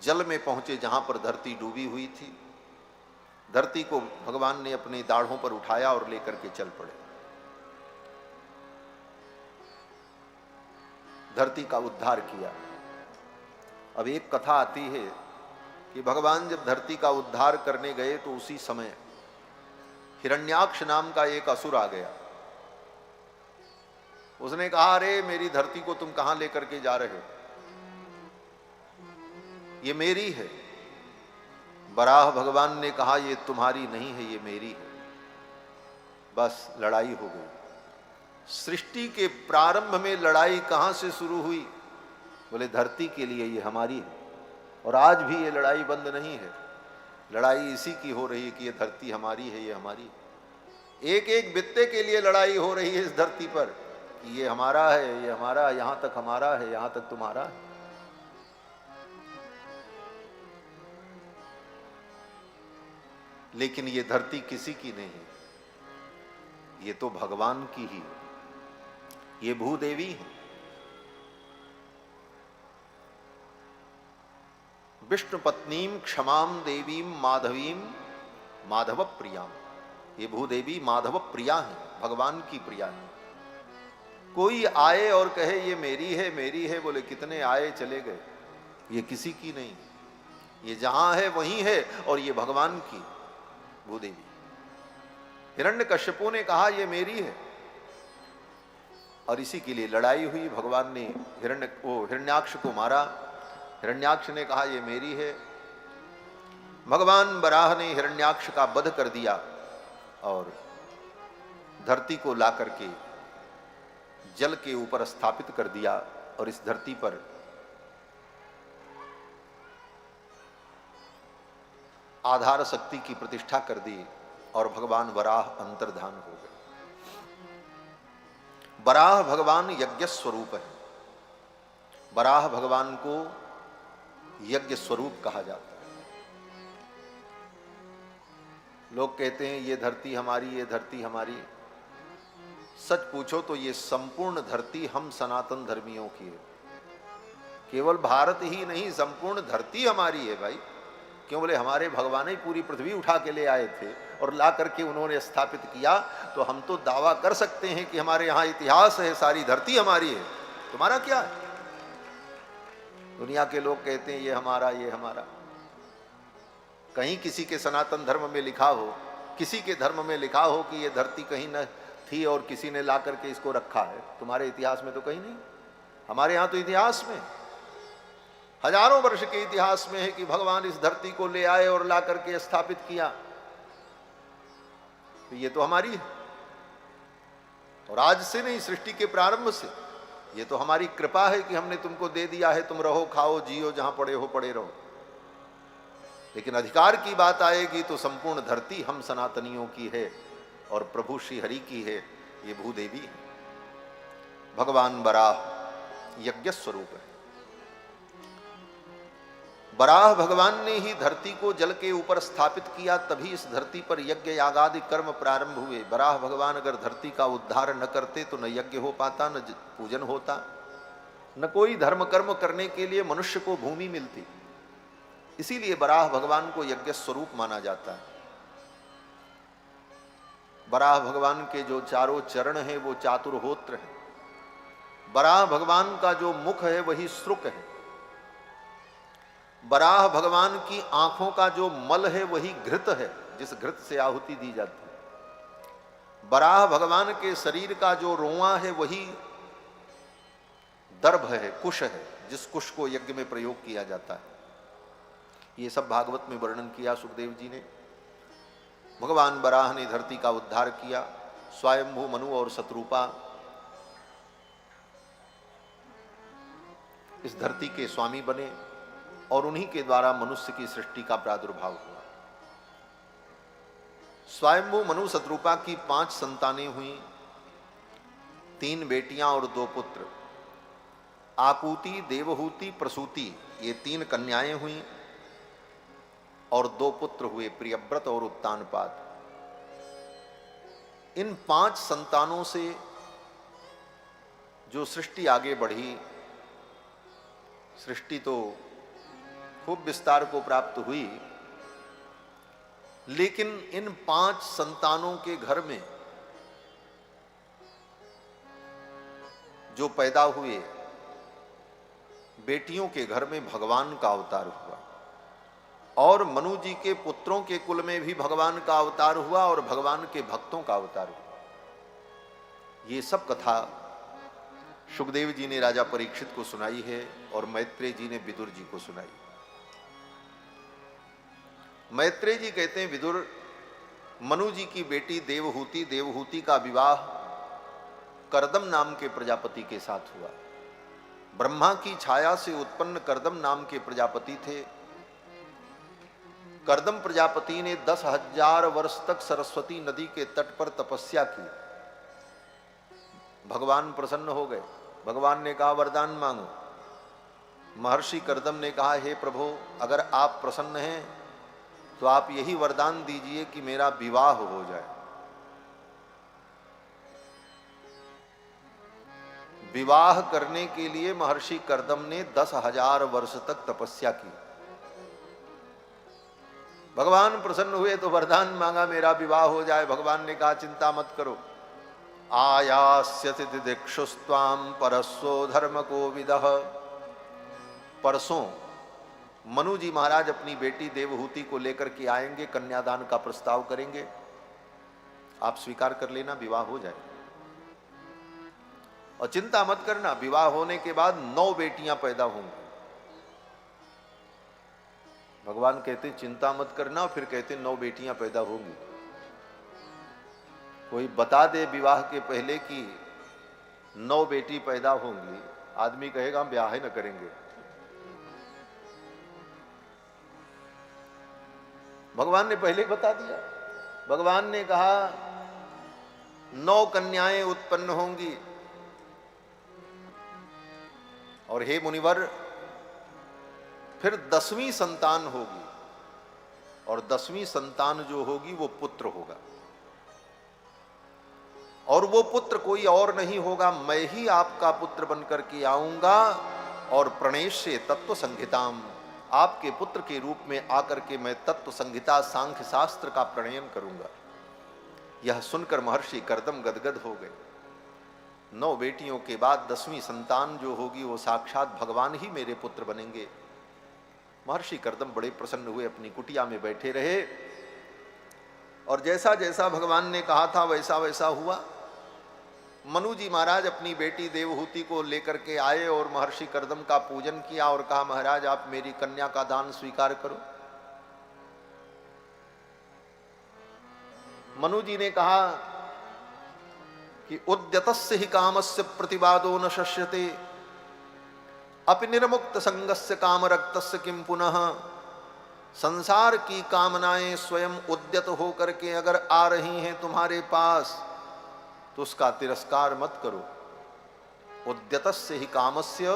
जल में पहुंचे जहां पर धरती डूबी हुई थी। धरती को भगवान ने अपने दाढ़ों पर उठाया और लेकर के चल पड़े। धरती का उद्धार किया। अब एक कथा आती है कि भगवान जब धरती का उद्धार करने गए तो उसी समय हिरण्याक्ष नाम का एक असुर आ गया। उसने कहा, अरे मेरी धरती को तुम कहां लेकर के जा रहे हो? ये मेरी है। वराह भगवान ने कहा, ये तुम्हारी नहीं है, ये मेरी है। बस लड़ाई हो गई। सृष्टि के प्रारंभ में लड़ाई कहां से शुरू हुई? बोले धरती के लिए, ये हमारी है। और आज भी ये लड़ाई बंद नहीं है। लड़ाई इसी की हो रही है कि ये धरती हमारी है, ये हमारी है। एक एक बित्ते के लिए लड़ाई हो रही है इस धरती पर कि ये हमारा है, ये हमारा, यहां तक हमारा है, यहां तक तुम्हारा है। लेकिन ये धरती किसी की नहीं है, ये तो भगवान की ही है। ये भूदेवी है। विष्णु पत्नीम क्षमाम देवीम माधवीम माधव प्रियाम। ये भूदेवी माधव प्रिया है, भगवान की प्रिया है। कोई आए और कहे ये मेरी है, मेरी है, बोले कितने आए चले गए, ये किसी की नहीं। ये जहां है वहीं है और ये भगवान की भूदेवी। हिरण्यकश्यपु ने कहा ये मेरी है और इसी के लिए लड़ाई हुई। भगवान ने हिरण्याक्ष को मारा। हिरण्याक्ष ने कहा ये मेरी है। भगवान वराह ने हिरण्याक्ष का वध कर दिया और धरती को ला करके जल के ऊपर स्थापित कर दिया और इस धरती पर आधार शक्ति की प्रतिष्ठा कर दी और भगवान वराह अंतर्धान हो गए। वराह भगवान यज्ञ स्वरूप है। वराह भगवान को यज्ञ स्वरूप कहा जाता है। लोग कहते हैं ये धरती हमारी, ये धरती हमारी। सच पूछो तो ये संपूर्ण धरती हम सनातन धर्मियों की है। केवल भारत ही नहीं, संपूर्ण धरती हमारी है भाई। क्यों? बोले हमारे भगवान ही पूरी पृथ्वी उठा के ले आए थे और ला करके उन्होंने स्थापित किया, तो हम तो दावा कर सकते हैं कि हमारे यहाँ इतिहास है, सारी धरती हमारी है, तुम्हारा क्या है? दुनिया के लोग कहते हैं ये हमारा, ये हमारा। कहीं किसी के सनातन धर्म में लिखा हो, किसी के धर्म में लिखा हो कि ये धरती कहीं न थी और किसी ने ला करके इसको रखा है? तुम्हारे इतिहास में तो कहीं नहीं। हमारे यहाँ तो इतिहास में, हजारों वर्ष के इतिहास में है कि भगवान इस धरती को ले आए और ला करके स्थापित किया, तो ये तो हमारी है। और आज से नहीं, सृष्टि के प्रारंभ से ये तो हमारी कृपा है कि हमने तुमको दे दिया है, तुम रहो, खाओ, जियो, जहां पड़े हो पड़े रहो। लेकिन अधिकार की बात आएगी तो संपूर्ण धरती हम सनातनियों की है और प्रभु श्री हरि की है, ये भूदेवी है। भगवान बराह यज्ञ स्वरूप है। बराह भगवान ने ही धरती को जल के ऊपर स्थापित किया, तभी इस धरती पर यज्ञ यागादि कर्म प्रारंभ हुए। बराह भगवान अगर धरती का उद्धार न करते तो न यज्ञ हो पाता, न पूजन होता, न कोई धर्म कर्म करने के लिए मनुष्य को भूमि मिलती। इसीलिए बराह भगवान को यज्ञ स्वरूप माना जाता है। बराह भगवान के जो चारों चरण हैं वो चातुर्होत्र है। बराह भगवान का जो मुख है वही श्रुक है। बराह भगवान की आंखों का जो मल है वही घृत है, जिस घृत से आहुति दी जाती है। बराह भगवान के शरीर का जो रोंवा है वही दर्भ है, कुश है, जिस कुश को यज्ञ में प्रयोग किया जाता है। ये सब भागवत में वर्णन किया सुखदेव जी ने। भगवान बराह ने धरती का उद्धार किया। स्वयंभू मनु और शत्रुपा इस धरती के स्वामी बने और उन्हीं के द्वारा मनुष्य की सृष्टि का प्रादुर्भाव हुआ। स्वयंभू मनु शत्रुपा की 5 संतानें हुई, 3 बेटियां और 2 पुत्र। आकुति, देवहूति, प्रसूति, ये 3 कन्याएं हुई और 2 पुत्र हुए, प्रियव्रत और उत्तानपाद। इन 5 संतानों से जो सृष्टि आगे बढ़ी, सृष्टि तो खूब विस्तार को प्राप्त हुई, लेकिन इन 5 संतानों के घर में जो पैदा हुए, बेटियों के घर में भगवान का अवतार हुआ और मनु जी के पुत्रों के कुल में भी भगवान का अवतार हुआ और भगवान के भक्तों का अवतार हुआ। ये सब कथा सुखदेव जी ने राजा परीक्षित को सुनाई है और मैत्रेय जी ने विदुर जी को सुनाई। मैत्रेय जी कहते हैं, विदुर, मनु जी की बेटी देवहूति, देवहूति का विवाह कर्दम नाम के प्रजापति के साथ हुआ। ब्रह्मा की छाया से उत्पन्न कर्दम नाम के प्रजापति थे। कर्दम प्रजापति ने 10,000 वर्ष तक सरस्वती नदी के तट पर तपस्या की। भगवान प्रसन्न हो गए। भगवान ने कहा वरदान मांगो। महर्षि कर्दम ने कहा, हे प्रभु, अगर आप प्रसन्न हैं तो आप यही वरदान दीजिए कि मेरा विवाह हो जाए। विवाह करने के लिए महर्षि कर्दम ने 10,000 वर्ष तक तपस्या की। भगवान प्रसन्न हुए तो वरदान मांगा, मेरा विवाह हो जाए। भगवान ने कहा चिंता मत करो। आयास्यति दिक्षुस्त्वाम परस्वो धर्म को विदः। परसों मनु जी महाराज अपनी बेटी देवहूति को लेकर के आएंगे, कन्यादान का प्रस्ताव करेंगे। आप स्वीकार कर लेना, विवाह हो जाए। और चिंता मत करना, विवाह होने के बाद 9 बेटियां पैदा होंगी। भगवान कहते चिंता मत करना, और फिर कहते 9 बेटियां पैदा होंगी। कोई बता दे विवाह के पहले कि 9 बेटी पैदा होंगी, आदमी कहेगा हम ब्याह ही न करेंगे। भगवान ने पहले बता दिया। भगवान ने कहा 9 कन्याएं उत्पन्न होंगी और हे मुनिवर, फिर 10वीं संतान होगी और 10वीं संतान जो होगी वो पुत्र होगा। और वो पुत्र कोई और नहीं होगा, मैं ही आपका पुत्र बनकर के आऊंगा और प्रणेश से तत्व संहिताम, आपके पुत्र के रूप में आकर के मैं तत्व संहिता सांख्य शास्त्र का प्रणयन करूंगा। यह सुनकर महर्षि कर्दम गदगद हो गए। 9 बेटियों के बाद 10वीं संतान जो होगी वो साक्षात भगवान ही मेरे पुत्र बनेंगे। महर्षि कर्दम बड़े प्रसन्न हुए, अपनी कुटिया में बैठे रहे और जैसा जैसा भगवान ने कहा था वैसा वैसा हुआ। मनु जी महाराज अपनी बेटी देवहूति को लेकर के आए और महर्षि कर्दम का पूजन किया और कहा, महाराज आप मेरी कन्या का दान स्वीकार करो। मनु जी ने कहा कि उद्यतस्य हि कामस्य प्रतिवादो न शस्यते अपि निर्मुक्त संगस्य कामरक्तस्य किम पुनः। संसार की कामनाएं स्वयं उद्यत होकर के अगर आ रही हैं तुम्हारे पास तो उसका तिरस्कार मत करो। उद्यतस्य हि कामस्य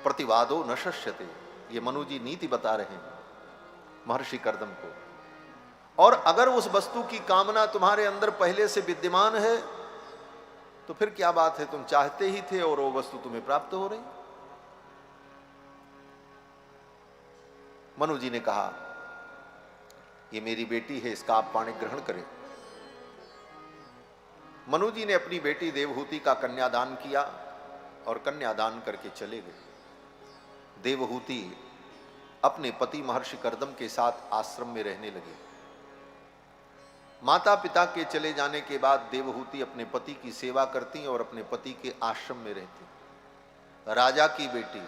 प्रतिवादो न शस्यते, ये मनु जी नीति बता रहे हैं महर्षि कर्दम को। और अगर उस वस्तु की कामना तुम्हारे अंदर पहले से विद्यमान है तो फिर क्या बात है, तुम चाहते ही थे और वो वस्तु तुम्हें प्राप्त हो रही। मनु जी ने कहा, ये मेरी बेटी है, इसका आप पाणी ग्रहण करें। मनु जी ने अपनी बेटी देवहूति का कन्यादान किया और कन्यादान करके चले गए। देवहूति अपने पति महर्षि कर्दम के साथ आश्रम में रहने लगे। माता पिता के चले जाने के बाद देवहूति अपने पति की सेवा करती और अपने पति के आश्रम में रहती। राजा की बेटी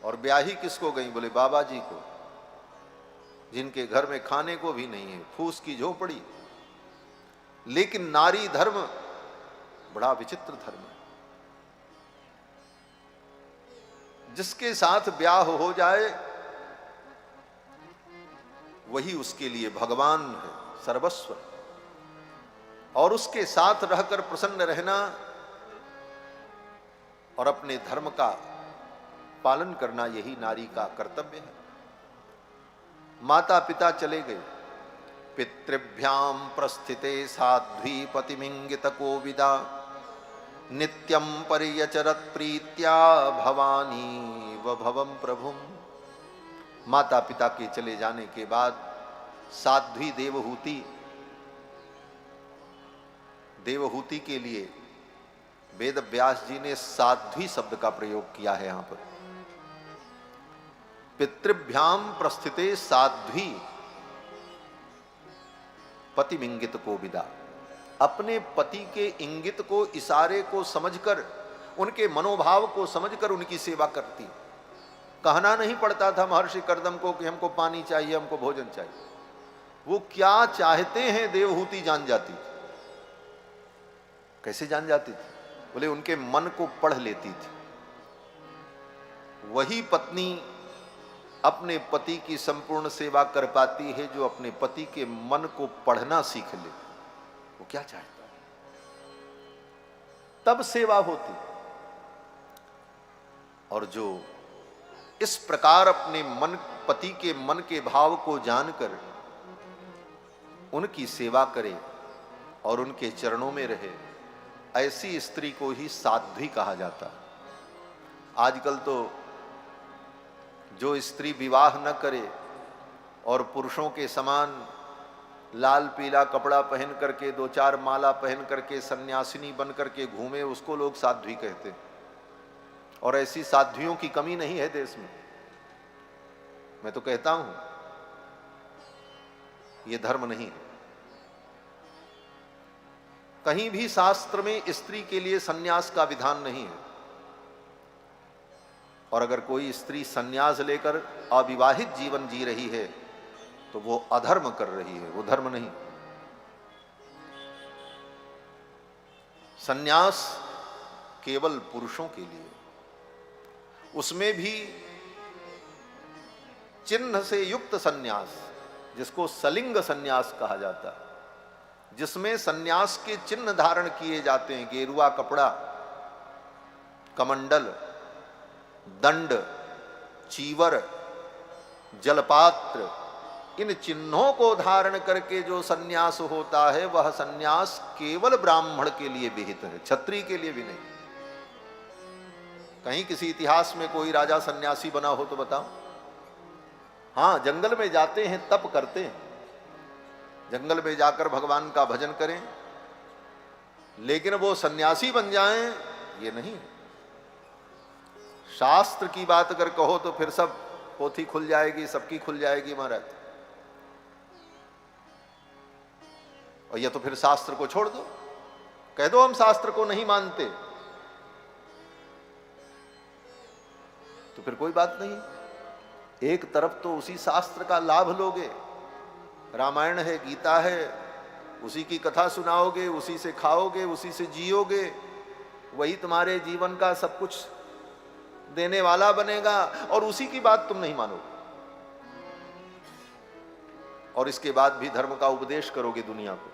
और ब्याही किसको गई, बोले बाबा जी को, जिनके घर में खाने को भी नहीं है, फूस की झोपड़ी। लेकिन नारी धर्म बड़ा विचित्र धर्म है। जिसके साथ ब्याह हो जाए वही उसके लिए भगवान है, सर्वस्व। और उसके साथ रहकर प्रसन्न रहना और अपने धर्म का पालन करना, यही नारी का कर्तव्य है। माता पिता चले गए। पितृभ्याम प्रस्थिते साध्वी पतिमिंगित कोविदा नित्यं पर्यचरत प्रीत्या भवानी व भवम प्रभुम। माता पिता के चले जाने के बाद साध्वी देवहूति के लिए वेद व्यास जी ने साध्वी शब्द का प्रयोग किया है। यहां पर पितृभ्याम प्रस्थिते साध्वी पति इंगित को विदा, अपने पति के इंगित को, इशारे को समझकर, उनके मनोभाव को समझकर उनकी सेवा करती। कहना नहीं पड़ता था महर्षि कर्दम को कि हमको पानी चाहिए, हमको भोजन चाहिए। वो क्या चाहते हैं देवहूति जान जाती थी। कैसे जान जाती थी, बोले उनके मन को पढ़ लेती थी। वही पत्नी अपने पति की संपूर्ण सेवा कर पाती है जो अपने पति के मन को पढ़ना सीख ले। वो क्या चाहता है, तब सेवा होती। और जो इस प्रकार अपने पति के मन के भाव को जानकर उनकी सेवा करे और उनके चरणों में रहे, ऐसी स्त्री को ही साध्वी कहा जाता है। आजकल तो जो स्त्री विवाह न करे और पुरुषों के समान लाल पीला कपड़ा पहन करके 2-4 माला पहन करके सन्यासिनी बन करके घूमे, उसको लोग साध्वी कहते हैं। और ऐसी साध्वियों की कमी नहीं है देश में। मैं तो कहता हूं ये धर्म नहीं है। कहीं भी शास्त्र में स्त्री के लिए सन्यास का विधान नहीं है। और अगर कोई स्त्री सन्यास लेकर अविवाहित जीवन जी रही है तो वो अधर्म कर रही है, वो धर्म नहीं। सन्यास केवल पुरुषों के लिए, उसमें भी चिन्ह से युक्त सन्यास, जिसको सलिंग सन्यास कहा जाता है, जिसमें सन्यास के चिन्ह धारण किए जाते हैं। गेरुआ कपड़ा, कमंडल, दंड, चीवर, जलपात्र, इन चिन्हों को धारण करके जो सन्यास होता है वह सन्यास केवल ब्राह्मण के लिए विहित है, क्षत्रिय के लिए भी नहीं। कहीं किसी इतिहास में कोई राजा सन्यासी बना हो तो बताओ। हाँ, जंगल में जाते हैं, तप करते हैं, जंगल में जाकर भगवान का भजन करें, लेकिन वो सन्यासी बन जाएं, ये नहीं। शास्त्र की बात अगर कहो तो फिर सब पोथी खुल जाएगी, सबकी खुल जाएगी महाराज। और ये तो फिर शास्त्र को छोड़ दो, कह दो हम शास्त्र को नहीं मानते, तो फिर कोई बात नहीं। एक तरफ तो उसी शास्त्र का लाभ लोगे, रामायण है, गीता है, उसी की कथा सुनाओगे, उसी से खाओगे, उसी से जियोगे, वही तुम्हारे जीवन का सब कुछ देने वाला बनेगा, और उसी की बात तुम नहीं मानोगे, और इसके बाद भी धर्म का उपदेश करोगे दुनिया को।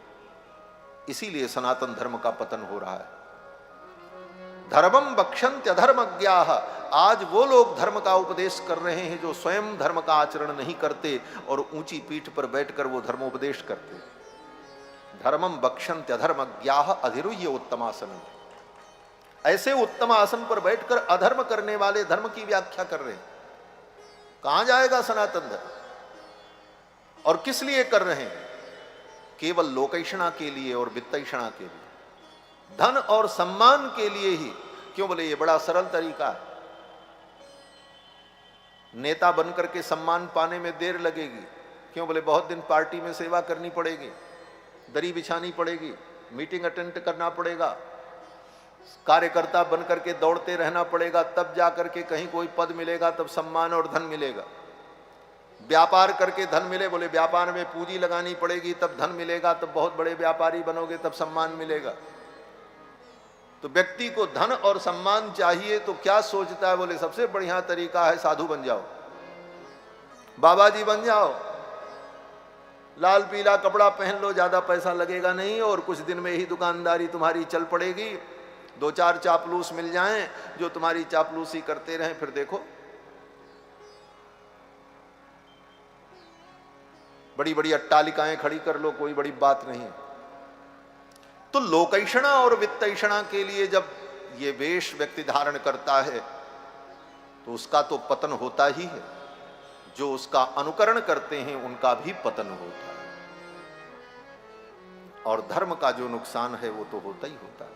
इसीलिए सनातन धर्म का पतन हो रहा है। धर्मम बक्षन्त्यधर्मज्ञाः, आज वो लोग धर्म का उपदेश कर रहे हैं जो स्वयं धर्म का आचरण नहीं करते और ऊंची पीठ पर बैठकर वो धर्मोपदेश करते। धर्मम बक्षन्त्यधर्मज्ञाः अधिरुह्य उत्तमासनम, ऐसे उत्तम आसन पर बैठकर अधर्म करने वाले धर्म की व्याख्या कर रहे हैं। कहां जाएगा सनातन धर्म? और किस लिए कर रहे हैं? केवल लोकैषणा के लिए और वित्तैषणा के लिए, धन और सम्मान के लिए ही। क्यों? बोले ये बड़ा सरल तरीका है। नेता बनकर के सम्मान पाने में देर लगेगी। क्यों? बोले बहुत दिन पार्टी में सेवा करनी पड़ेगी, दरी बिछानी पड़ेगी, मीटिंग अटेंड करना पड़ेगा, कार्यकर्ता बनकर के दौड़ते रहना पड़ेगा, तब जाकर के कहीं कोई पद मिलेगा, तब सम्मान और धन मिलेगा। व्यापार करके धन मिले, बोले व्यापार में पूंजी लगानी पड़ेगी, तब धन मिलेगा, तब बहुत बड़े व्यापारी बनोगे, तब सम्मान मिलेगा। तो व्यक्ति को धन और सम्मान चाहिए तो क्या सोचता है? बोले सबसे बढ़िया तरीका है साधु बन जाओ, बाबा जी बन जाओ, लाल पीला कपड़ा पहन लो, ज्यादा पैसा लगेगा नहीं, और कुछ दिन में ही दुकानदारी तुम्हारी चल पड़ेगी। दो चार चापलूस मिल जाएं जो तुम्हारी चापलूसी करते रहें, फिर देखो बड़ी बड़ी अट्टालिकाएं खड़ी कर लो, कोई बड़ी बात नहीं। तो लोकैषणा और वित्तैषणा के लिए जब ये वेश व्यक्ति धारण करता है तो उसका तो पतन होता ही है, जो उसका अनुकरण करते हैं उनका भी पतन होता है, और धर्म का जो नुकसान है वो तो होता ही होता है।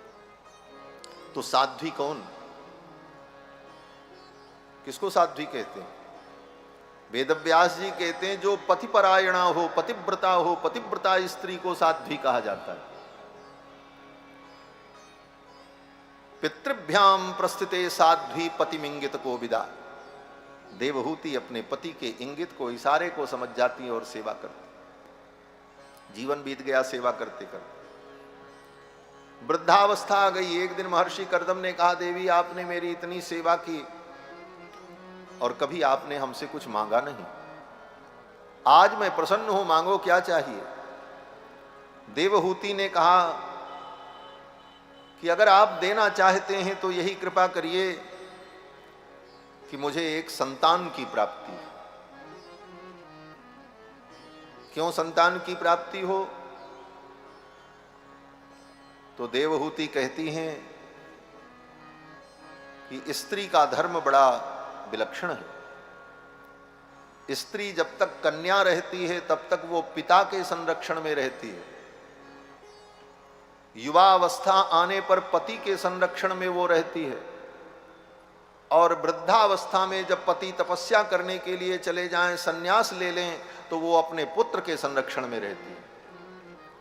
तो साध्वी कौन? किसको साध्वी कहते हैं? वेदव्यास जी कहते हैं जो पतिपरायणा हो, पतिव्रता हो, पतिव्रता स्त्री को साध्वी कहा जाता है। पितृभ्याम प्रस्थिते साध्वी पतिमिंगित को विदा। देवहूति अपने पति के इंगित को, इशारे को समझ जाती है और सेवा करती। जीवन बीत गया सेवा करते करते, वृद्धावस्था आ गई। एक दिन महर्षि कर्दम ने कहा, देवी आपने मेरी इतनी सेवा की और कभी आपने हमसे कुछ मांगा नहीं, आज मैं प्रसन्न हूं, मांगो क्या चाहिए। देवहूति ने कहा कि अगर आप देना चाहते हैं तो यही कृपा करिए कि मुझे एक संतान की प्राप्ति हो। क्यों संतान की प्राप्ति हो? तो देवहूति कहती हैं कि स्त्री का धर्म बड़ा विलक्षण है। स्त्री जब तक कन्या रहती है तब तक वो पिता के संरक्षण में रहती है, युवा अवस्था आने पर पति के संरक्षण में वो रहती है, और वृद्धावस्था में जब पति तपस्या करने के लिए चले जाएं, संन्यास ले लें, तो वो अपने पुत्र के संरक्षण में रहती है।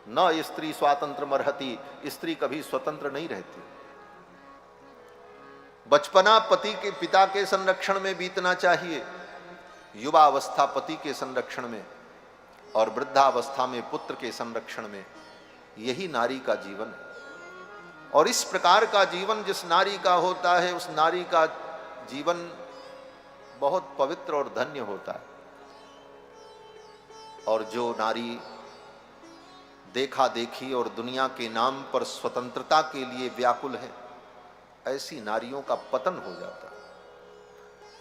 न स्त्री स्वातंत्र मरहति, स्त्री कभी स्वतंत्र नहीं रहती। बचपना पति के पिता के संरक्षण में बीतना चाहिए, युवा अवस्था पति के संरक्षण में, और वृद्धावस्था में पुत्र के संरक्षण में। यही नारी का जीवन है। और इस प्रकार का जीवन जिस नारी का होता है, उस नारी का जीवन बहुत पवित्र और धन्य होता है। और जो नारी देखा देखी और दुनिया के नाम पर स्वतंत्रता के लिए व्याकुल है, ऐसी नारियों का पतन हो जाता है।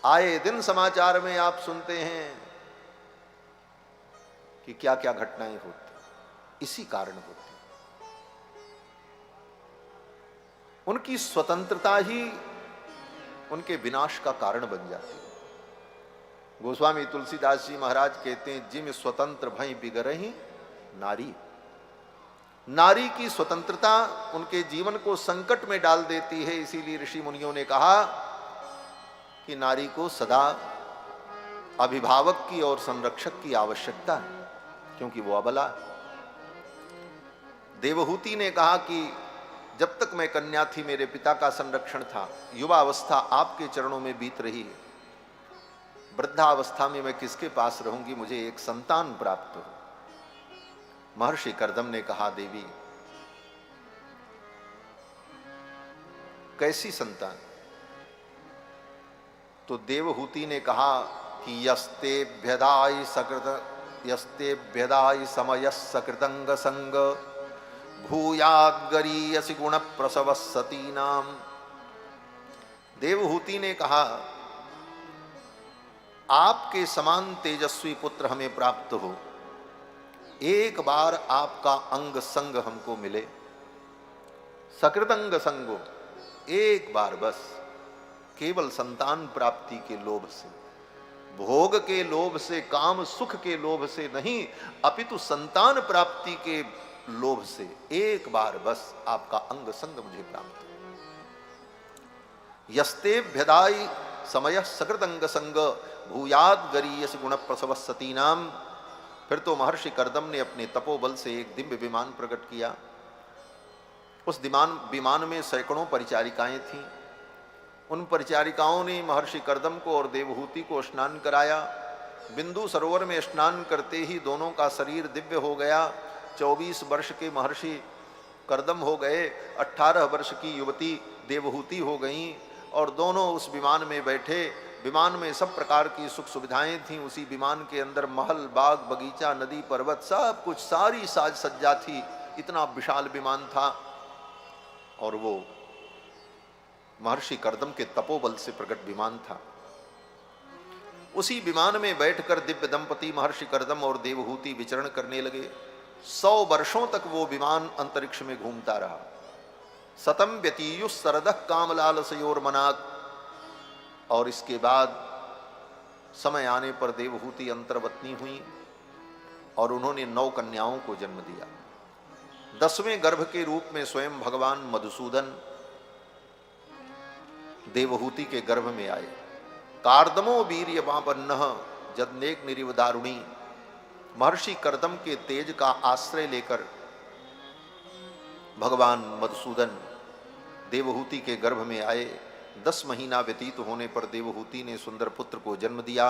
आए दिन समाचार में आप सुनते हैं कि क्या क्या घटनाएं होती, इसी कारण होती। उनकी स्वतंत्रता ही उनके विनाश का कारण बन जाती है। गोस्वामी तुलसीदास जी महाराज कहते हैं, जिम स्वतंत्र भई बिगरही नारी। नारी की स्वतंत्रता उनके जीवन को संकट में डाल देती है। इसीलिए ऋषि मुनियों ने कहा कि नारी को सदा अभिभावक की और संरक्षक की आवश्यकता है, क्योंकि वो अबला है। देवहूति ने कहा कि जब तक मैं कन्या थी मेरे पिता का संरक्षण था, युवा अवस्था आपके चरणों में बीत रही है, वृद्धावस्था में मैं किसके पास रहूंगी, मुझे एक संतान प्राप्त हो। महर्षि कर्दम ने कहा, देवी कैसी संतान? तो देवहूति ने कहा कि यस्ते भ्यदाय समय सकृतंग संग भूयाद गरीयसि गुण प्रसव सतीनाम। देवहूति ने कहा, आपके समान तेजस्वी पुत्र हमें प्राप्त हो, एक बार आपका अंग संग हमको मिले, सकृतंग संगो, एक बार बस, केवल संतान प्राप्ति के लोभ से, भोग के लोभ से, काम सुख के लोभ से नहीं, अपितु संतान प्राप्ति के लोभ से एक बार बस आपका अंग संग मुझे प्राप्त हो। यस्ते भ्यदाई समय सकृतंग संग भूयाद गरीयस गुण प्रसव सतीनाम। फिर तो महर्षि कर्दम ने अपने तपोबल से एक दिव्य विमान प्रकट किया। उस विमान में सैकड़ों परिचारिकाएं थीं। उन परिचारिकाओं ने महर्षि कर्दम को और देवहूति को स्नान कराया। बिंदु सरोवर में स्नान करते ही दोनों का शरीर दिव्य हो गया। 24 वर्ष के महर्षि कर्दम हो गए, 18 वर्ष की युवती देवहूति हो गईं, और दोनों उस विमान में बैठे। विमान में सब प्रकार की सुख सुविधाएं थीं। उसी विमान के अंदर महल, बाग, बगीचा, नदी, पर्वत, सब कुछ, सारी साज सज्जा थी। इतना विशाल विमान था, और वो महर्षि कर्दम के तपोबल से प्रकट विमान था। उसी विमान में बैठकर दिव्य दंपति महर्षि कर्दम और देवहूति विचरण करने लगे। 100 वर्षों तक वो विमान अंतरिक्ष में घूमता रहा। सतम व्यतीयु सरदः कामलालसयोर्मनात्। और इसके बाद समय आने पर देवहूति अंतर्वतनी हुई और उन्होंने 9 कन्याओं को जन्म दिया। 10वें गर्भ के रूप में स्वयं भगवान मधुसूदन देवहूति के गर्भ में आए। कार्दमो वीर्यवापन्नः जदनेक निरिवदारुणी। महर्षि कर्दम के तेज का आश्रय लेकर भगवान मधुसूदन देवहूति के गर्भ में आए। 10 महीना व्यतीत होने पर देवहूति ने सुंदर पुत्र को जन्म दिया।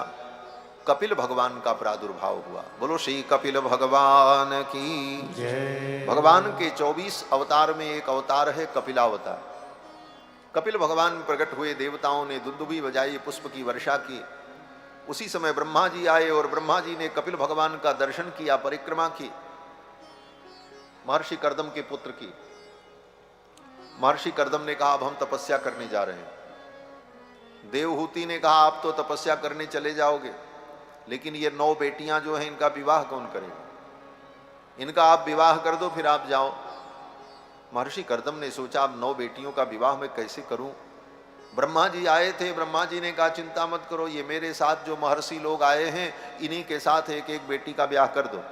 कपिल भगवान का प्रादुर्भाव हुआ। बोलो श्री कपिल भगवान की जय। भगवान के 24 अवतार में एक अवतार है कपिलावतार। कपिल भगवान प्रकट हुए। देवताओं ने दुंदुभी बजाई, पुष्प की वर्षा की। उसी समय ब्रह्मा जी आए और ब्रह्मा जी ने कपिल भगवान का दर्शन किया, परिक्रमा की, महर्षि कर्दम के पुत्र की। महर्षि कर्दम ने कहा, अब हम तपस्या करने जा रहे हैं। देवहूति ने कहा, आप तो तपस्या करने चले जाओगे, लेकिन ये 9 बेटियां जो हैं, इनका विवाह कौन करेगा? इनका आप विवाह कर दो, फिर आप जाओ। महर्षि कर्दम ने सोचा, अब 9 बेटियों का विवाह मैं कैसे करूं? ब्रह्मा जी आए थे। ब्रह्मा जी ने कहा, चिंता मत करो, ये मेरे साथ जो महर्षि लोग आए हैं, इन्हीं के साथ एक एक बेटी का ब्याह कर दो।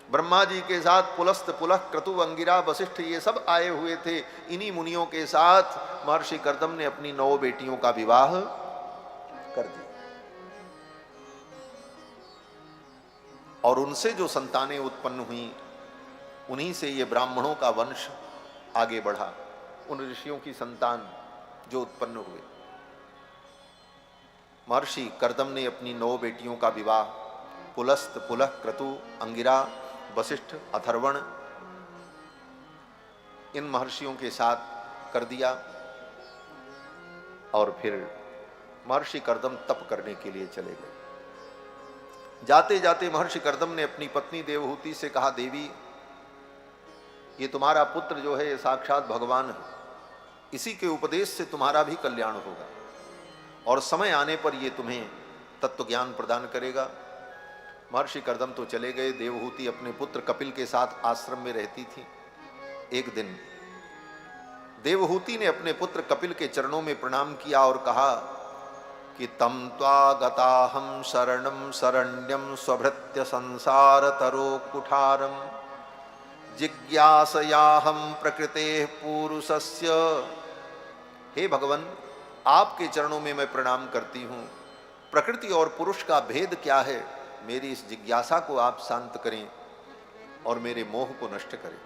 ब्रह्मा जी के साथ पुलस्त, पुलह, क्रतु, अंगिरा, वशिष्ठ, ये सब आए हुए थे। इन्हीं मुनियों के साथ महर्षि कर्दम ने अपनी 9 बेटियों का विवाह कर दिया। और उनसे जो संतानें उत्पन्न हुई, उन्हीं से ये ब्राह्मणों का वंश आगे बढ़ा। उन ऋषियों की संतान जो उत्पन्न हुए। महर्षि कर्दम ने अपनी 9 बेटियों का विवाह पुलस्त, पुलह, क्रतु, अंगिरा, वशिष्ठ, अथर्वण, इन महर्षियों के साथ कर दिया। और फिर महर्षि कर्दम तप करने के लिए चले गए। जाते जाते महर्षि कर्दम ने अपनी पत्नी देवहूति से कहा, देवी, ये तुम्हारा पुत्र जो है, ये साक्षात भगवान है। इसी के उपदेश से तुम्हारा भी कल्याण होगा, और समय आने पर ये तुम्हें तत्व ज्ञान प्रदान करेगा। महर्षि कर्दम तो चले गए। देवहूति अपने पुत्र कपिल के साथ आश्रम में रहती थी। एक दिन देवहूति ने अपने पुत्र कपिल के चरणों में प्रणाम किया और कहा कि तम त्वागताहं शरणं शरण्यं स्वभृत्य संसार तरो कुठारम जिज्ञासयाहं प्रकृते पुरुषस्य। हे भगवान, आपके चरणों में मैं प्रणाम करती हूँ। प्रकृति और पुरुष का भेद क्या है, मेरी इस जिज्ञासा को आप शांत करें और मेरे मोह को नष्ट करें।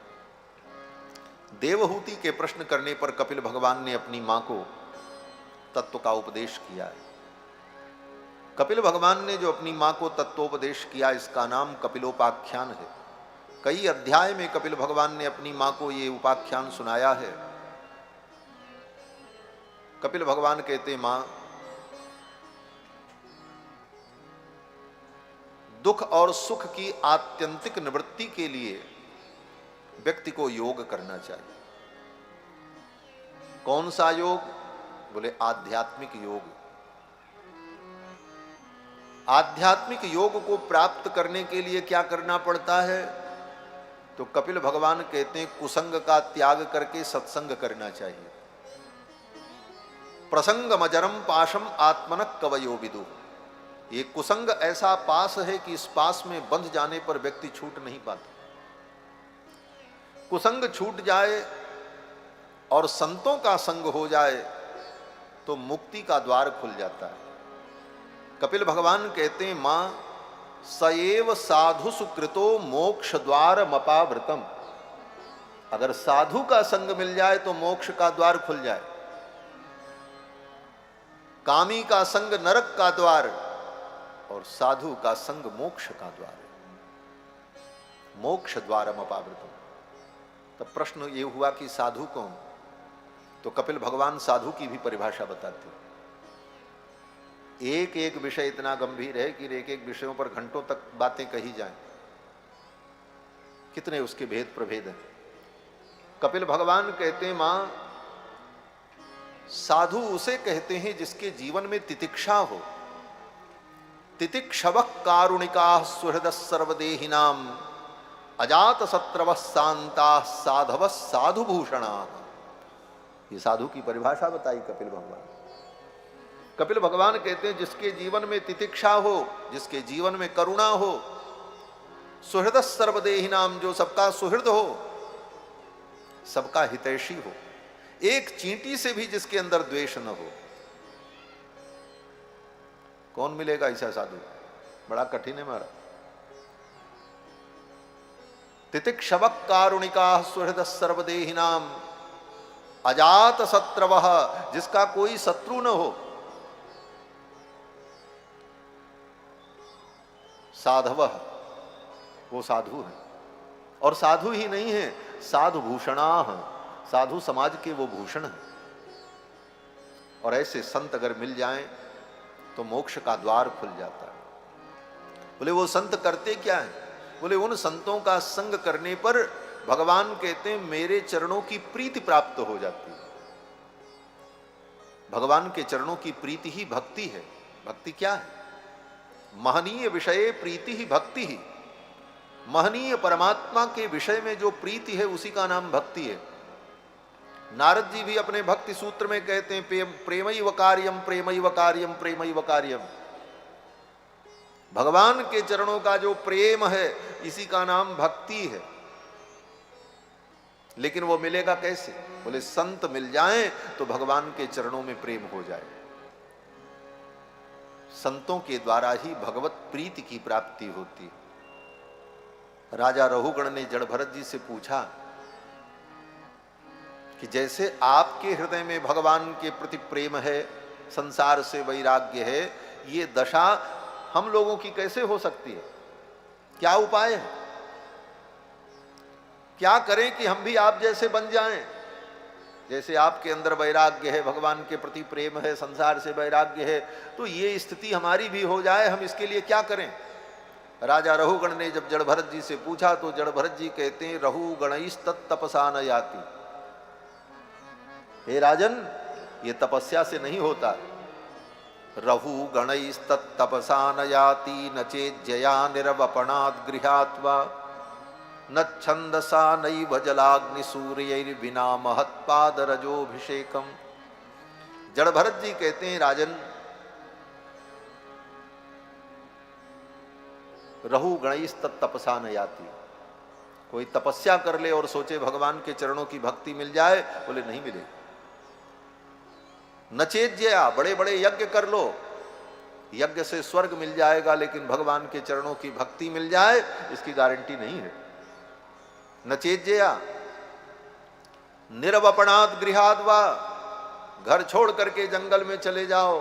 देवहूति के प्रश्न करने पर कपिल भगवान ने अपनी मां को तत्व का उपदेश किया है। कपिल भगवान ने जो अपनी मां को तत्वोपदेश किया, इसका नाम कपिलोपाख्यान है। कई अध्याय में कपिल भगवान ने अपनी मां को ये उपाख्यान सुनाया है। कपिल भगवान कहते, मां, दुख और सुख की आत्यंतिक निवृत्ति के लिए व्यक्ति को योग करना चाहिए। कौन सा योग? बोले आध्यात्मिक योग। आध्यात्मिक योग को प्राप्त करने के लिए क्या करना पड़ता है? तो कपिल भगवान कहते हैं कुसंग का त्याग करके सत्संग करना चाहिए। प्रसंग मजरम पाशम आत्मनक कवयो विदु। ये कुसंग ऐसा पास है कि इस पास में बंध जाने पर व्यक्ति छूट नहीं पाता। कुसंग छूट जाए और संतों का संग हो जाए तो मुक्ति का द्वार खुल जाता है। कपिल भगवान कहते हैं, मां, सएव साधु सुकृतो मोक्ष द्वार मपावृतम। अगर साधु का संग मिल जाए तो मोक्ष का द्वार खुल जाए। कामी का संग नरक का द्वार और साधु का संग मोक्ष का द्वार है। मोक्ष द्वारम अपावृतम। तब प्रश्न ये हुआ कि साधु कौन? तो कपिल भगवान साधु की भी परिभाषा बताते हैं। एक एक विषय इतना गंभीर है कि एक एक विषयों पर घंटों तक बातें कही जाएं। कितने उसके भेद प्रभेद हैं। कपिल भगवान कहते हैं, मां, साधु उसे कहते हैं जिसके जीवन में तितिक्षा हो। तितिक्षवः कारुणिकाः सुहृदः सर्वदेहिनाम अजात शत्रवः शान्ताः साधवः साधुभूषणाः। ये साधु की परिभाषा बताई कपिल भगवान। कपिल भगवान कहते हैं जिसके जीवन में तितिक्षा हो, जिसके जीवन में करुणा हो, सुहृदः सर्वदेहिनाम, जो सबका सुहृद हो, सबका हितैषी हो, एक चींटी से भी जिसके अंदर द्वेष न हो। कौन मिलेगा ऐसा साधु? बड़ा कठिन है महाराज। तितिक्षवः कारुणिकाः सुहृदः सर्वदेहिनाम अजात शत्रवः, जिसका कोई शत्रु न हो। साधवः, वो साधु है। और साधु ही नहीं है, साधु भूषणाः, साधु समाज के वो भूषण हैं। और ऐसे संत अगर मिल जाएं तो मोक्ष का द्वार खुल जाता है। बोले वो संत करते क्या है? बोले उन संतों का संग करने पर भगवान कहते हैं मेरे चरणों की प्रीति प्राप्त हो जाती है। भगवान के चरणों की प्रीति ही भक्ति है। भक्ति क्या है? महनीय विषये प्रीति ही भक्ति ही। महनीय परमात्मा के विषय में जो प्रीति है उसी का नाम भक्ति है। नारद जी भी अपने भक्ति सूत्र में कहते हैं प्रेमैव कार्यम प्रेमैव कार्यम प्रेमैव कार्यम। भगवान के चरणों का जो प्रेम है इसी का नाम भक्ति है। लेकिन वो मिलेगा कैसे? बोले संत मिल जाएं तो भगवान के चरणों में प्रेम हो जाए। संतों के द्वारा ही भगवत प्रीति की प्राप्ति होती। राजा रहुगण ने जड़ भरत जी से पूछा कि जैसे आपके हृदय में भगवान के प्रति प्रेम है, संसार से वैराग्य है, ये दशा हम लोगों की कैसे हो सकती है? क्या उपाय है? क्या करें कि हम भी आप जैसे बन जाएं? जैसे आपके अंदर वैराग्य है, भगवान के प्रति प्रेम है, संसार से वैराग्य है, तो ये स्थिति हमारी भी हो जाए। हम इसके लिए क्या करें? राजा रहुगण ने जब जड़ भरत जी से पूछा तो जड़ भरत जी कहते हैं रहुगणैस्तत्तपसा न याति। हे राजन, ये तपस्या से नहीं होता। रहुगणैस्तत्तपसा न याति न चेज्जया निरवपणात् गृहात् वा न छंदसा नैव जलाग्नि सूर्यैर्विना महत्पाद रजोभिषेकम। जड़ भरत जी कहते हैं, राजन रहु गणैस तपसा न याति। कोई तपस्या कर ले और सोचे भगवान के चरणों की भक्ति मिल जाए, बोले नहीं मिले। नचेज्या, बड़े बड़े यज्ञ कर लो, यज्ञ से स्वर्ग मिल जाएगा, लेकिन भगवान के चरणों की भक्ति मिल जाए इसकी गारंटी नहीं है। नचेज्या निरवपणात् गृहाद् वा, घर छोड़ करके जंगल में चले जाओ,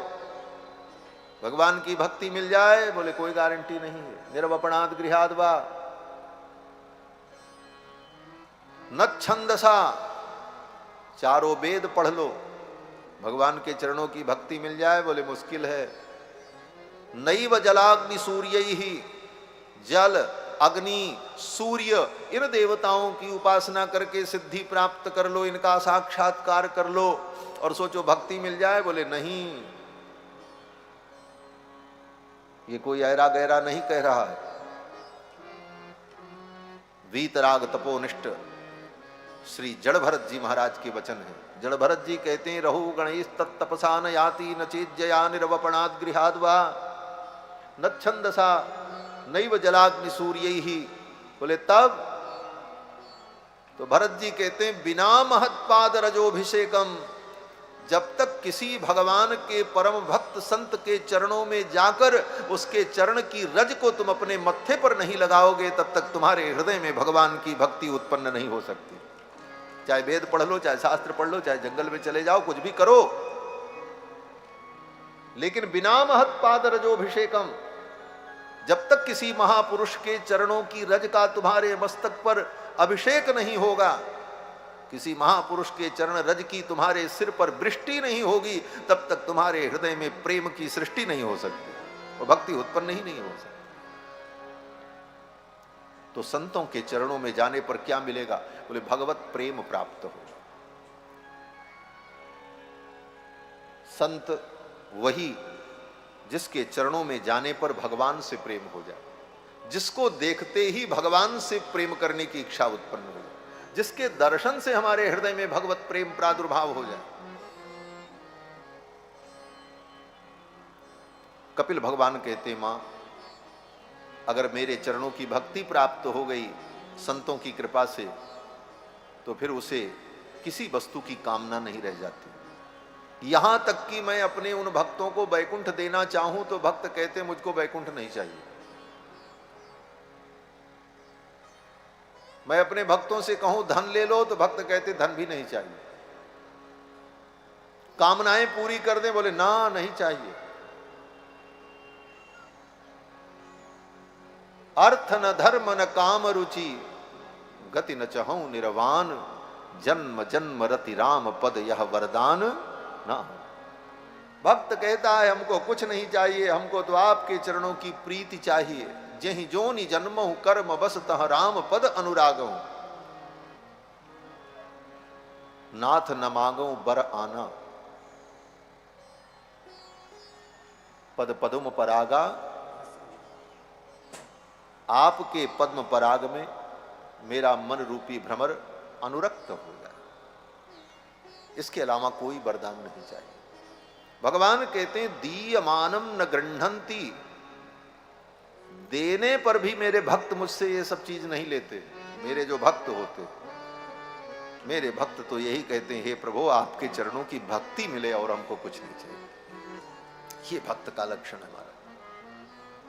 भगवान की भक्ति मिल जाए, बोले कोई गारंटी नहीं है। निरवपणात् गृहाद् वा न छंदसा, चारों वेद पढ़ लो, भगवान के चरणों की भक्ति मिल जाए, बोले मुश्किल है। नैव जलाग्नि सूर्य ही, जल अग्नि सूर्य इन देवताओं की उपासना करके सिद्धि प्राप्त कर लो, इनका साक्षात्कार कर लो और सोचो भक्ति मिल जाए, बोले नहीं। ये कोई ऐरा गैरा नहीं कह रहा है। वीतराग तपोनिष्ठ श्री जड़ भरत जी महाराज के वचन है। जड़ भरत जी कहते हैं, रहु गणेश तत्तपसा न याति न चेज्जया निरवपणात् गृहाद् वा न छंदसा नैव जलाग्नि सूर्य ही। बोले तब तो भरत जी कहते हैं, बिना महत्पाद रजोभिषेकम, जब तक किसी भगवान के परम भक्त संत के चरणों में जाकर उसके चरण की रज को तुम अपने मत्थे पर नहीं लगाओगे, तब तक तुम्हारे हृदय में भगवान की भक्ति उत्पन्न नहीं हो सकती। चाहे वेद पढ़ लो, चाहे शास्त्र पढ़ लो, चाहे जंगल में चले जाओ, कुछ भी करो, लेकिन बिना महत्पाद रजोभिषेकम, जब तक किसी महापुरुष के चरणों की रज का तुम्हारे मस्तक पर अभिषेक नहीं होगा, किसी महापुरुष के चरण रज की तुम्हारे सिर पर वृष्टि नहीं होगी, तब तक तुम्हारे हृदय में प्रेम की सृष्टि नहीं हो सकती और भक्ति उत्पन्न ही नहीं हो सकती। तो संतों के चरणों में जाने पर क्या मिलेगा? बोले भगवत प्रेम प्राप्त हो। संत वही जिसके चरणों में जाने पर भगवान से प्रेम हो जाए, जिसको देखते ही भगवान से प्रेम करने की इच्छा उत्पन्न हो जाए, जिसके दर्शन से हमारे हृदय में भगवत प्रेम प्रादुर्भाव हो जाए। कपिल भगवान कहते, मां अगर मेरे चरणों की भक्ति प्राप्त हो गई संतों की कृपा से, तो फिर उसे किसी वस्तु की कामना नहीं रह जाती। यहां तक कि मैं अपने उन भक्तों को वैकुंठ देना चाहूं तो भक्त कहते मुझको वैकुंठ नहीं चाहिए। मैं अपने भक्तों से कहूं धन ले लो तो भक्त कहते धन भी नहीं चाहिए। कामनाएं पूरी कर दे, बोले ना नहीं चाहिए। अर्थ न धर्म न काम रुचि, गति न चहूं निर्वाण, जन्म जन्म रति राम पद यह वरदान ना। भक्त कहता है हमको कुछ नहीं चाहिए, हमको तो आपके चरणों की प्रीति चाहिए। जेहि जोनि जन्महु कर्म बस तह राम पद अनुरागहु, नाथ न मांगो बर आना, पद पदुम परागा, आपके पद्म पराग में मेरा मन रूपी भ्रमर अनुरक्त हो जाए, इसके अलावा कोई वरदान नहीं चाहिए। भगवान कहते हैं दीयमानम न गृह्णन्ति, देने पर भी मेरे भक्त मुझसे ये सब चीज नहीं लेते। मेरे जो भक्त होते, मेरे भक्त तो यही कहते हैं हे प्रभु आपके चरणों की भक्ति मिले और हमको कुछ नहीं चाहिए। ये भक्त का लक्षण है हमारा।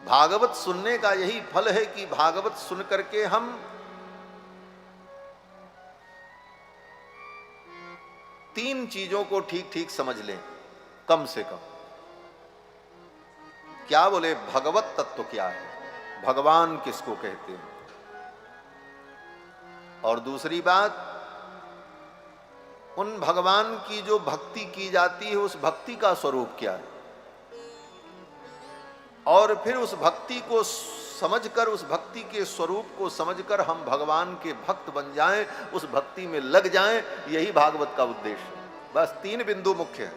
भागवत सुनने का यही फल है कि भागवत सुन करके हम तीन चीजों को ठीक ठीक समझ लें, कम से कम। क्या बोले? भगवत तत्व क्या है, भगवान किसको कहते हैं, और दूसरी बात उन भगवान की जो भक्ति की जाती है उस भक्ति का स्वरूप क्या है, और फिर उस भक्ति को समझकर, उस भक्ति के स्वरूप को समझकर हम भगवान के भक्त बन जाएं, उस भक्ति में लग जाएं। यही भागवत का उद्देश्य है। बस तीन बिंदु मुख्य है,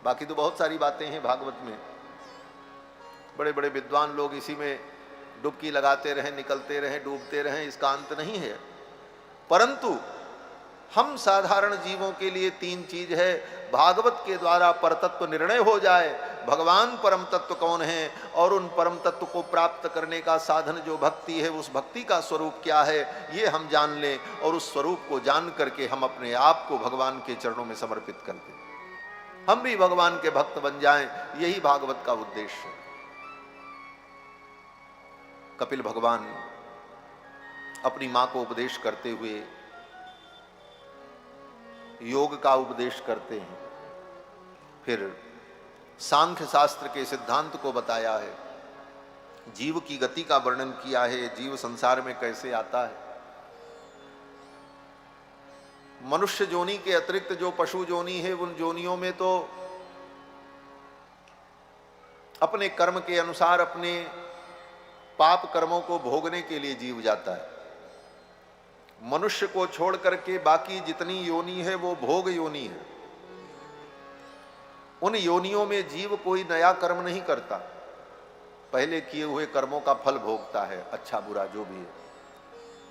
बाकी तो बहुत सारी बातें हैं भागवत में। बड़े बड़े विद्वान लोग इसी में डुबकी लगाते रहें, निकलते रहें, डूबते रहें, इसका अंत नहीं है। परंतु हम साधारण जीवों के लिए तीन चीज है, भागवत के द्वारा परतत्व निर्णय हो जाए, भगवान परम तत्व कौन है और उन परम तत्व को प्राप्त करने का साधन जो भक्ति है, उस भक्ति का स्वरूप क्या है, ये हम जान लें और उस स्वरूप को जान करके हम अपने आप को भगवान के चरणों में समर्पित कर दें, हम भी भगवान के भक्त बन जाएं। यही भागवत का उद्देश्य है। कपिल भगवान अपनी मां को उपदेश करते हुए योग का उपदेश करते हैं, फिर सांख्य शास्त्र के सिद्धांत को बताया है, जीव की गति का वर्णन किया है, जीव संसार में कैसे आता है। मनुष्य जोनि के अतिरिक्त जो पशु जोनि है, उन जोनियों में तो अपने कर्म के अनुसार अपने पाप कर्मों को भोगने के लिए जीव जाता है। मनुष्य को छोड़ करके बाकी जितनी योनि है वो भोग योनि है। उन योनियों में जीव कोई नया कर्म नहीं करता, पहले किए हुए कर्मों का फल भोगता है, अच्छा बुरा जो भी है।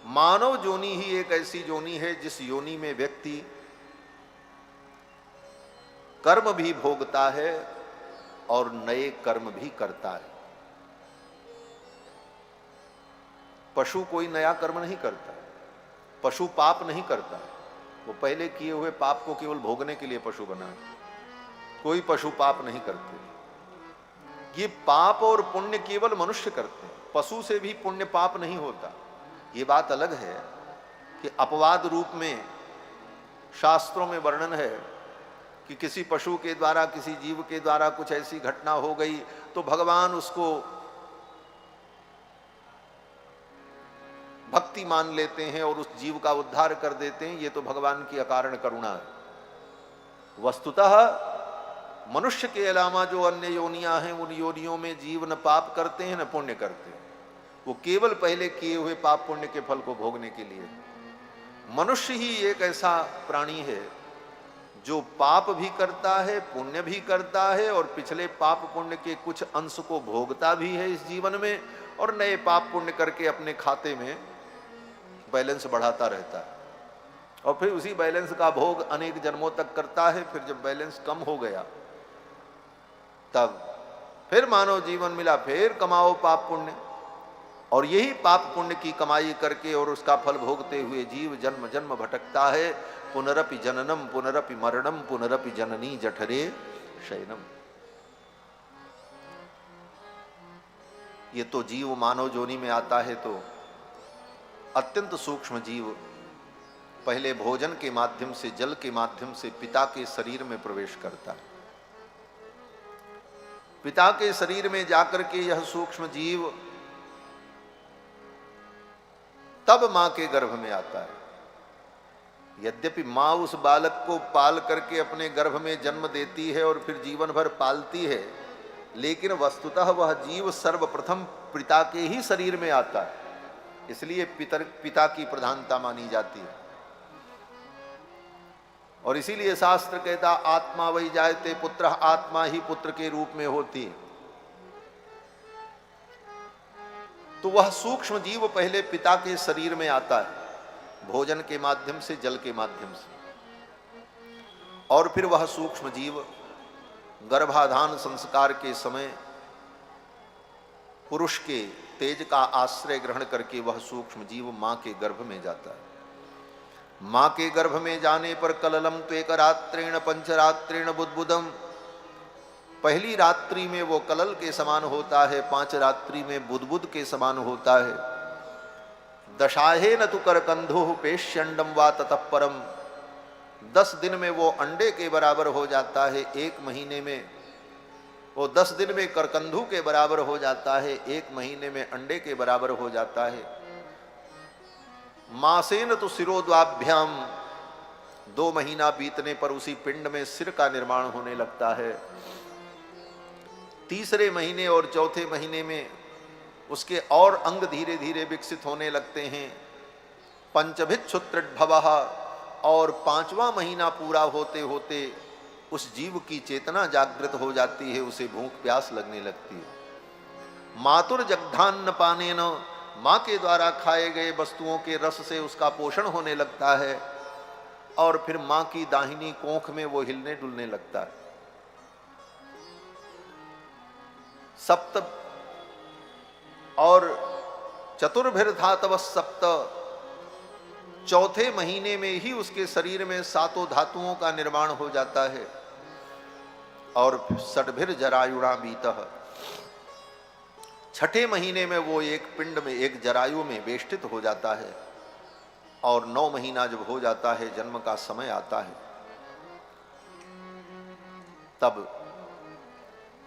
मानव जोनि ही एक ऐसी जोनि है जिस योनि में व्यक्ति कर्म भी भोगता है और नए कर्म भी करता है। पशु कोई नया कर्म नहीं करता, पशु पाप नहीं करता, वो पहले किए हुए पाप को केवल भोगने के लिए पशु बना। कोई पशु पाप नहीं करते। ये पाप और पुण्य केवल मनुष्य करते हैं, पशु से भी पुण्य पाप नहीं होता। ये बात अलग है कि अपवाद रूप में शास्त्रों में वर्णन है कि किसी पशु के द्वारा, किसी जीव के द्वारा कुछ ऐसी घटना हो गई तो भगवान उसको भक्ति मान लेते हैं और उस जीव का उद्धार कर देते हैं। ये तो भगवान की अकारण करुणा है। वस्तुतः मनुष्य के अलावा जो अन्य योनियां हैं, उन योनियों में जीव न पाप करते हैं न पुण्य करते हैं, वो केवल पहले किए हुए पाप पुण्य के फल को भोगने के लिए। मनुष्य ही एक ऐसा प्राणी है जो पाप भी करता है, पुण्य भी करता है और पिछले पाप पुण्य के कुछ अंश को भोगता भी है इस जीवन में, और नए पाप पुण्य करके अपने खाते में बैलेंस बढ़ाता रहता है और फिर उसी बैलेंस का भोग अनेक जन्मों तक करता है। फिर जब बैलेंस कम हो गया तब फिर मानव जीवन मिला, फिर कमाओ पाप पुण्य, और यही पाप पुण्य की कमाई करके और उसका फल भोगते हुए जीव जन्म जन्म भटकता है। पुनरपि जननम पुनरपि मरणम पुनरपि जननी जठरे शयनम। ये तो जीव मानव जोनि में आता है तो अत्यंत सूक्ष्म जीव पहले भोजन के माध्यम से, जल के माध्यम से पिता के शरीर में प्रवेश करता है। पिता के शरीर में जाकर के यह सूक्ष्म जीव तब मां के गर्भ में आता है। यद्यपि मां उस बालक को पाल करके अपने गर्भ में जन्म देती है और फिर जीवन भर पालती है, लेकिन वस्तुतः वह जीव सर्वप्रथम पिता के ही शरीर में आता है। इसलिए पिता की प्रधानता मानी जाती है। और इसीलिए शास्त्र कहता आत्मा वही जायते पुत्र, आत्मा ही पुत्र के रूप में होती है। तो वह सूक्ष्म जीव पहले पिता के शरीर में आता है, भोजन के माध्यम से, जल के माध्यम से, और फिर वह सूक्ष्म जीव गर्भाधान संस्कार के समय पुरुष के तेज का आश्रय ग्रहण करके वह सूक्ष्म जीव मां के गर्भ में जाता है। मां के गर्भ में जाने पर कललम त्वेक रात्रेण पंचरात्रेण बुद्बुदम, पहली रात्रि में वो कलल के समान होता है, 5 रात्रि में बुद्बुद के समान होता है। दशाहे न तु करकंधो पेश्यंडम वा ततः परम, 10 दिन में वो अंडे के बराबर हो जाता है, 1 महीने में वो 10 दिन में करकंधू के बराबर हो जाता है, 1 महीने में अंडे के बराबर हो जाता है। मासेन तो सिरोद्वाभ्याम, 2 महीना बीतने पर उसी पिंड में सिर का निर्माण होने लगता है। तीसरे महीने और चौथे महीने में उसके और अंग धीरे धीरे विकसित होने लगते हैं। पंचभिक्षुत्रिभवः, और 5वां महीना पूरा होते होते उस जीव की चेतना जागृत हो जाती है, उसे भूख प्यास लगने लगती है। मातुर जगधान न पाने न, माँ के द्वारा खाए गए वस्तुओं के रस से उसका पोषण होने लगता है और फिर माँ की दाहिनी कोख में वो हिलने डुलने लगता है। सप्त और चतुर्भिर्धातव सप्त, चौथे महीने में ही उसके शरीर में सातों धातुओं का निर्माण हो जाता है और षड्भिर जरायुणा बीतः, छठे महीने में वो एक पिंड में, एक जरायु में वेष्टित हो जाता है और 9 महीना जब हो जाता है, जन्म का समय आता है, तब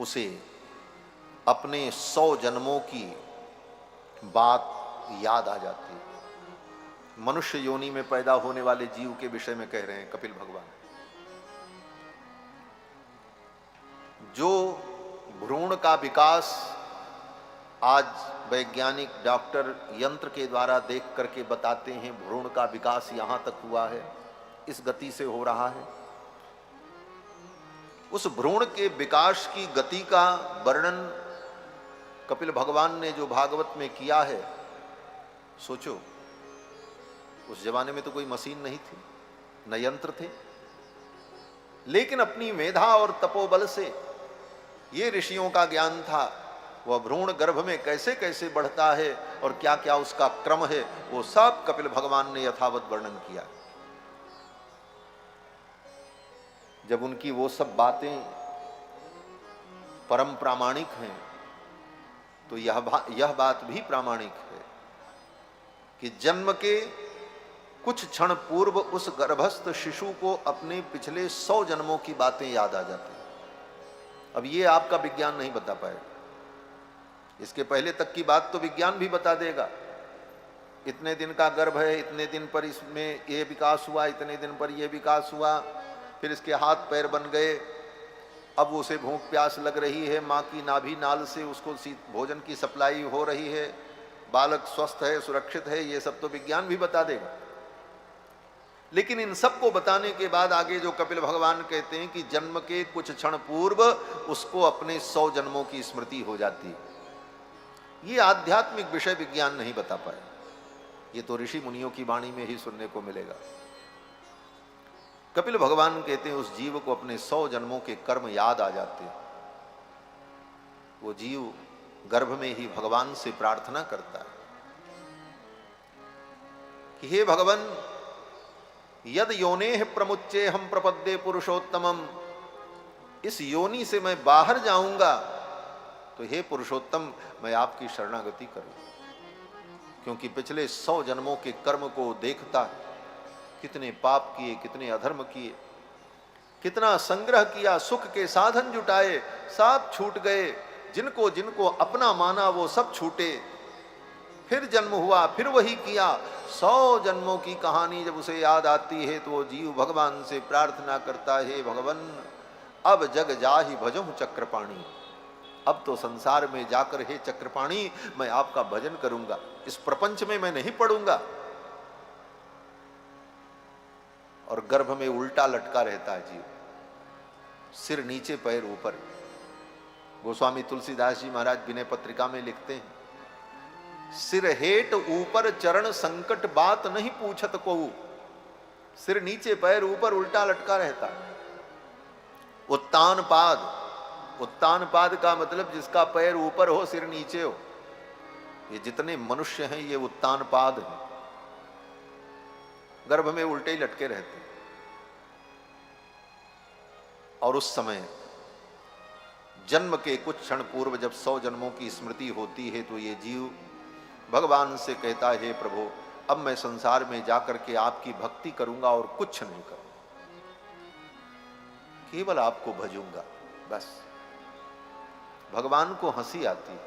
उसे अपने 100 जन्मों की बात याद आ जाती है। मनुष्य योनि में पैदा होने वाले जीव के विषय में कह रहे हैं कपिल भगवान। जो भ्रूण का विकास आज वैज्ञानिक डॉक्टर यंत्र के द्वारा देख करके बताते हैं, भ्रूण का विकास यहां तक हुआ है, इस गति से हो रहा है। उस भ्रूण के विकास की गति का वर्णन कपिल भगवान ने जो भागवत में किया है, सोचो, उस जमाने में तो कोई मशीन नहीं थी, न यंत्र थे, लेकिन अपनी मेधा और तपोबल से ये ऋषियों का ज्ञान था, वह भ्रूण गर्भ में कैसे कैसे बढ़ता है और क्या क्या उसका क्रम है, वो सब कपिल भगवान ने यथावत वर्णन किया। जब उनकी वो सब बातें परम प्रामाणिक हैं, तो यह बात भी प्रामाणिक है कि जन्म के कुछ क्षण पूर्व उस गर्भस्थ शिशु को अपने पिछले 100 जन्मों की बातें याद आ जाती हैं। अब ये आपका विज्ञान नहीं बता पाएगा, इसके पहले तक की बात तो विज्ञान भी बता देगा। इतने दिन का गर्भ है, इतने दिन पर इसमें ये विकास हुआ, इतने दिन पर ये विकास हुआ, फिर इसके हाथ पैर बन गए, अब उसे भूख प्यास लग रही है, माँ की नाभि नाल से उसको भोजन की सप्लाई हो रही है, बालक स्वस्थ है, सुरक्षित है, ये सब तो विज्ञान भी बता देगा। लेकिन इन सब को बताने के बाद आगे जो कपिल भगवान कहते हैं कि जन्म के कुछ क्षण पूर्व उसको अपने 100 जन्मों की स्मृति हो जाती है, ये आध्यात्मिक विषय विज्ञान नहीं बता पाए, ये तो ऋषि मुनियों की वाणी में ही सुनने को मिलेगा। कपिल भगवान कहते हैं उस जीव को अपने 100 जन्मों के कर्म याद आ जाते हैं। वो जीव गर्भ में ही भगवान से प्रार्थना करता है कि हे भगवान, यद योनेह प्रमुच्चे हम प्रपद्ये पुरुषोत्तमम, इस योनि से मैं बाहर जाऊंगा तो हे पुरुषोत्तम मैं आपकी शरणागति करूं, क्योंकि पिछले 100 जन्मों के कर्म को देखता, कितने पाप किए, कितने अधर्म किए, कितना संग्रह किया, सुख के साधन जुटाए, सब छूट गए, जिनको जिनको अपना माना वो सब छूटे, फिर जन्म हुआ, फिर वही किया। 100 जन्मों की कहानी जब उसे याद आती है तो वो जीव भगवान से प्रार्थना करता है, भगवान अब जग जाहि भजहु चक्रपाणी, अब तो संसार में जाकर हे चक्रपाणी मैं आपका भजन करूंगा, इस प्रपंच में मैं नहीं पड़ूंगा। और गर्भ में उल्टा लटका रहता है जीव, सिर नीचे पैर ऊपर। गोस्वामी तुलसीदास जी महाराज विनय पत्रिका में लिखते हैं, सिर हेट ऊपर चरण संकट बात नहीं पूछत को, सिर नीचे पैर ऊपर उल्टा लटका रहता है। उत्तान पाद, उत्तान पाद का मतलब जिसका पैर ऊपर हो सिर नीचे हो, ये जितने मनुष्य हैं ये उत्तान पाद हैं, गर्भ में उल्टे ही लटके रहते हैं। और उस समय जन्म के कुछ क्षण पूर्व जब 100 जन्मों की स्मृति होती है तो ये जीव भगवान से कहता है, हे प्रभु अब मैं संसार में जाकर के आपकी भक्ति करूंगा और कुछ नहीं करूंगा, केवल आपको भजूंगा बस। भगवान को हंसी आती है,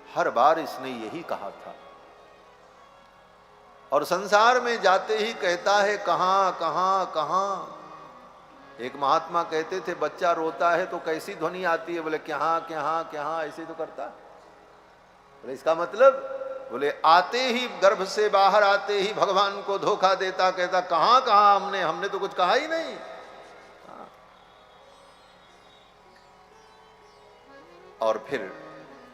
हर बार इसने यही कहा था, और संसार में जाते ही कहता है कहां कहां कहां। एक महात्मा कहते थे बच्चा रोता है तो कैसी ध्वनि आती है, बोले क्या क्या क्या, ऐसे तो करता है। बोले इसका मतलब, बोले आते ही गर्भ से बाहर आते ही भगवान को धोखा देता, कहता कहां कहां हमने तो कुछ कहा ही नहीं। और फिर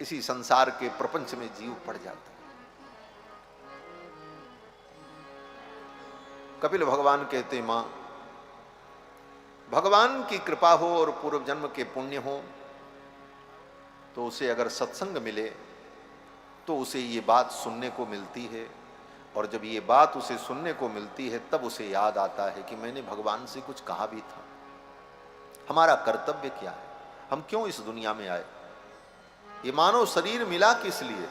इसी संसार के प्रपंच में जीव पड़ जाता है। कपिल भगवान कहते, मां, भगवान की कृपा हो और पूर्व जन्म के पुण्य हो तो उसे अगर सत्संग मिले तो उसे ये बात सुनने को मिलती है, और जब ये बात उसे सुनने को मिलती है तब उसे याद आता है कि मैंने भगवान से कुछ कहा भी था। हमारा कर्तव्य क्या है, हम क्यों इस दुनिया में आए, ये मानव शरीर मिला किस लिए?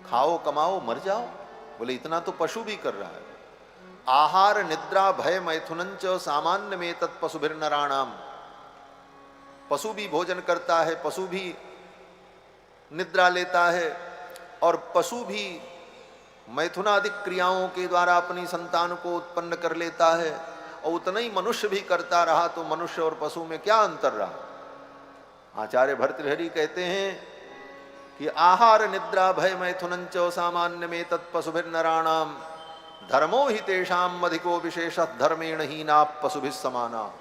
खाओ कमाओ मर जाओ, बोले इतना तो पशु भी कर रहा है। आहार निद्रा भय मैथुनंच सामान्य में तत्पशुभिर नराणाम। पशु भी भोजन करता है, पशु भी निद्रा लेता है, और पशु भी मैथुनादिक क्रियाओं के द्वारा अपनी संतान को उत्पन्न कर लेता है, और उतना ही मनुष्य भी करता रहा, तो मनुष्य और पशु में क्या अंतर रहा? आचार्य भर्तृहरि कहते हैं कि आहार निद्रा भय मैथुनंच सामान्य में तत्पशुभिर नराणाम धर्मो हि तेषाम अधिको विशेष धर्मेण हीना पशुभिः समाना।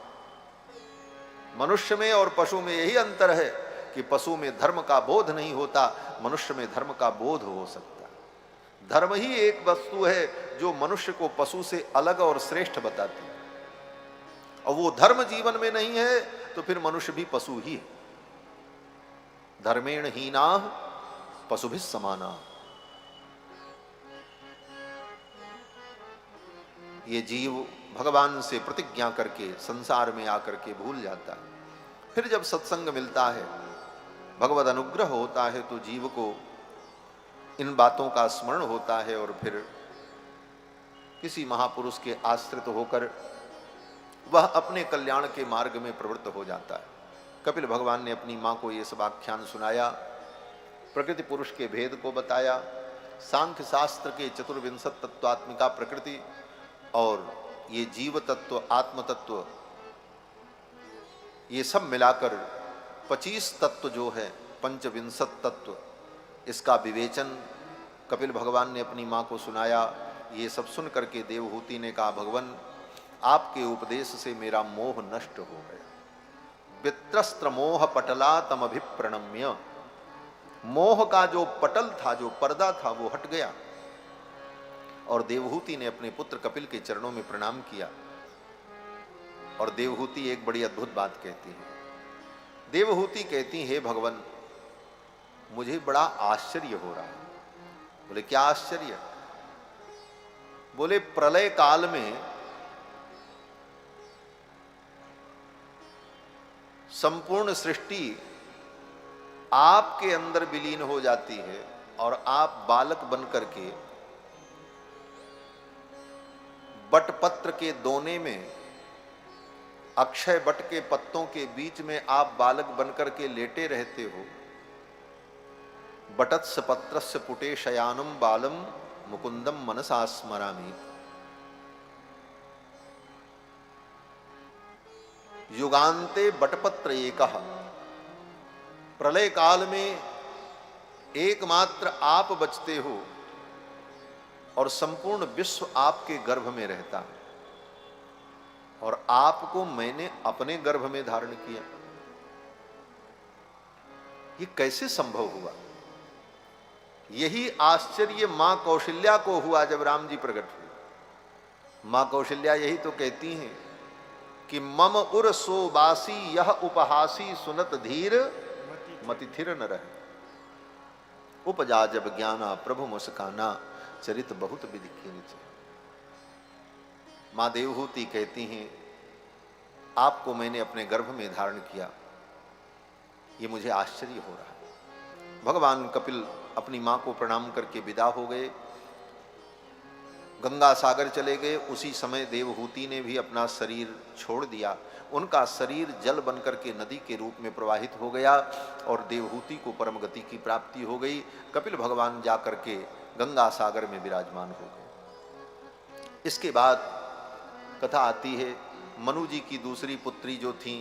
मनुष्य में और पशु में यही अंतर है कि पशु में धर्म का बोध नहीं होता, मनुष्य में धर्म का बोध हो सकता है। धर्म ही एक वस्तु है जो मनुष्य को पशु से अलग और श्रेष्ठ बताती है, और वो धर्म जीवन में नहीं है तो फिर मनुष्य भी पशु ही है। धर्मेण हीना पशुभिः समाना। ये जीव भगवान से प्रतिज्ञा करके संसार में आकर के भूल जाता है। फिर जब सत्संग मिलता है, भगवद अनुग्रह होता है, तो जीव को इन बातों का स्मरण होता है, और फिर किसी महापुरुष के आश्रित होकर वह अपने कल्याण के मार्ग में प्रवृत्त हो जाता है। कपिल भगवान ने अपनी मां को ये सब आख्यान सुनाया, प्रकृति पुरुष के भेद को बताया, सांख्य शास्त्र के चतुर्विंशत तत्वात्मिका प्रकृति और ये जीव तत्व आत्म तत्व, ये सब मिलाकर 25 तत्व जो है, पंचविंशत तत्व, इसका विवेचन कपिल भगवान ने अपनी मां को सुनाया। ये सब सुन करके देवहूति ने कहा, भगवान आपके उपदेश से मेरा मोह नष्ट हो गया। वित्रस्त्र मोह पटला तम अभिप्रणम्य। मोह का जो पटल था, जो पर्दा था, वो हट गया। और देवहूति ने अपने पुत्र कपिल के चरणों में प्रणाम किया। और देवहूति एक बड़ी अद्भुत बात कहती है। देवहूति कहती, हे भगवान, मुझे बड़ा आश्चर्य हो रहा है। बोले क्या आश्चर्य? बोले प्रलय काल में संपूर्ण सृष्टि आपके अंदर विलीन हो जाती है, और आप बालक बन करके बटपत्र के दोने में, अक्षय बट के पत्तों के बीच में आप बालक बनकर के लेटे रहते हो। बटत्स पत्रस्य पुटे शयानम बालम मुकुंदम मनसा स्मरामि। युगांते बटपत्र एकः। प्रलय काल में एकमात्र आप बचते हो, और संपूर्ण विश्व आपके गर्भ में रहता है, और आपको मैंने अपने गर्भ में धारण किया। ये कैसे संभव हुआ? यही आश्चर्य मां कौशल्या को हुआ जब राम जी प्रकट हुए। मां कौशल्या यही तो कहती हैं कि मम उर सो बासी यह उपहासी सुनत धीर मति थिर न रहे। उपजा जब ज्ञाना प्रभु मुस्काना चरित बहुत विधि कीनी। मां देवहूति कहती हैं, आपको मैंने अपने गर्भ में धारण किया, ये मुझे आश्चर्य हो रहा है। भगवान कपिल अपनी मां को प्रणाम करके विदा हो गए, गंगा सागर चले गए। उसी समय देवहूति ने भी अपना शरीर छोड़ दिया। उनका शरीर जल बनकर के नदी के रूप में प्रवाहित हो गया, और देवहूति को परम गति की प्राप्ति हो गई। कपिल भगवान जाकर के गंगा सागर में विराजमान हो गए। इसके बाद कथा आती है, मनु जी की दूसरी पुत्री जो थी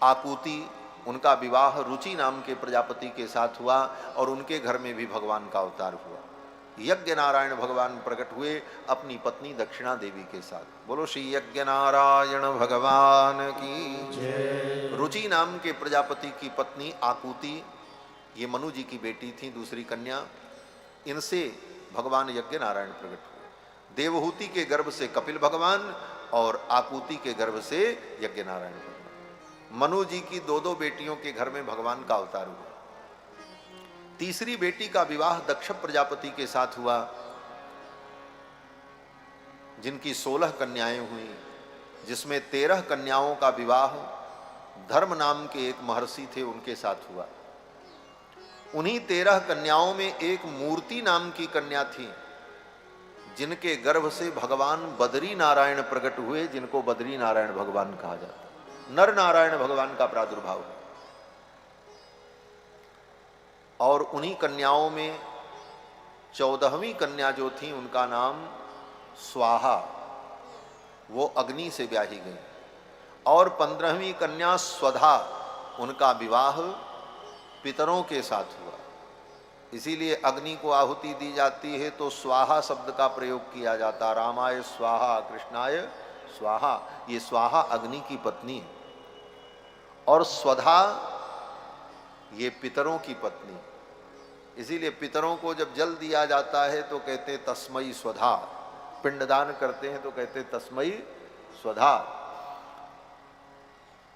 आकुति, उनका विवाह रुचि नाम के प्रजापति के साथ हुआ, और उनके घर में भी भगवान का अवतार हुआ। यज्ञ नारायण भगवान प्रकट हुए अपनी पत्नी दक्षिणा देवी के साथ। बोलो श्री यज्ञ नारायण भगवान की। रुचि नाम के प्रजापति की पत्नी आकुति, ये मनु जी की बेटी थी, दूसरी कन्या। इनसे भगवान यज्ञ नारायण प्रकट हुए। देवहूति के गर्भ से कपिल भगवान और आकुति के गर्भ से यज्ञ नारायण भगवान। मनु जी की दो दो बेटियों के घर में भगवान का अवतार हुआ। तीसरी बेटी का विवाह दक्ष प्रजापति के साथ हुआ, जिनकी 16 कन्याएं हुई, जिसमें 13 कन्याओं का विवाह धर्म नाम के एक महर्षि थे उनके साथ हुआ। उन्हीं 13 कन्याओं में एक मूर्ति नाम की कन्या थी, जिनके गर्भ से भगवान बद्री नारायण प्रकट हुए, जिनको बद्री नारायण भगवान कहा जाता है। नर नारायण भगवान का प्रादुर्भाव है। और उन्हीं कन्याओं में 14वीं कन्या जो थी उनका नाम स्वाहा, वो अग्नि से ब्याही गई। और 15वीं कन्या स्वधा, उनका विवाह पितरों के साथ हुआ। इसीलिए अग्नि को आहुति दी जाती है तो स्वाहा शब्द का प्रयोग किया जाता। रामाय स्वाहा कृष्णाय स्वाहा, ये स्वाहा अग्नि की पत्नी है। और स्वधा ये पितरों की पत्नी। इसीलिए पितरों को जब जल दिया जाता है तो कहते तस्मयी स्वधा, पिंडदान करते हैं तो कहते तस्मयी स्वधा।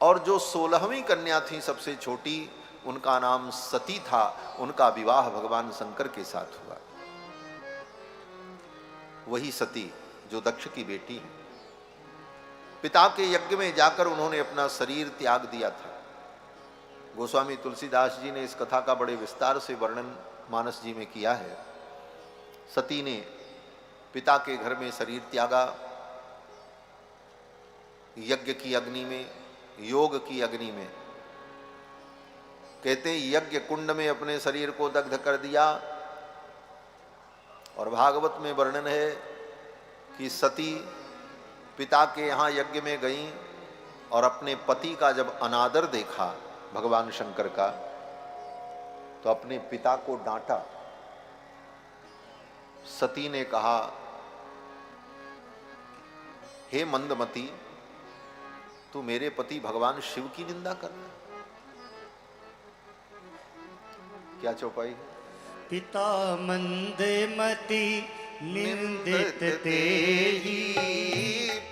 और जो 16वीं कन्या थी सबसे छोटी, उनका नाम सती था। उनका विवाह भगवान शंकर के साथ हुआ। वही सती जो दक्ष की बेटी है। पिता के यज्ञ में जाकर उन्होंने अपना शरीर त्याग दिया था। गोस्वामी तुलसीदास जी ने इस कथा का बड़े विस्तार से वर्णन मानस जी में किया है। सती ने पिता के घर में शरीर त्यागा, यज्ञ की अग्नि में, योग की अग्नि में। कहते हैं यज्ञ कुंड में अपने शरीर को दग्ध कर दिया। और भागवत में वर्णन है कि सती पिता के यहाँ यज्ञ में गई और अपने पति का जब अनादर देखा भगवान शंकर का, तो अपने पिता को डांटा। सती ने कहा, हे मंदमती, तू मेरे पति भगवान शिव की निंदा कर रहा है। क्या चौपाई? पिता मंदमति निंदित तेहि,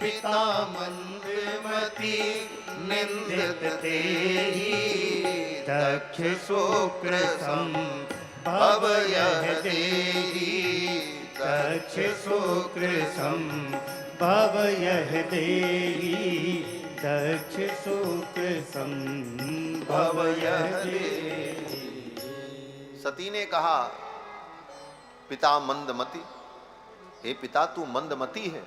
पिता मंदमति निंदित तेहि, दक्ष शुक्र संभव यह देहि, दक्ष शुक्र संभव यह देहि, दक्ष शुक्र संभव यह देहि। सती ने कहा, पिता मंदमति, हे पिता तू मंदमति है,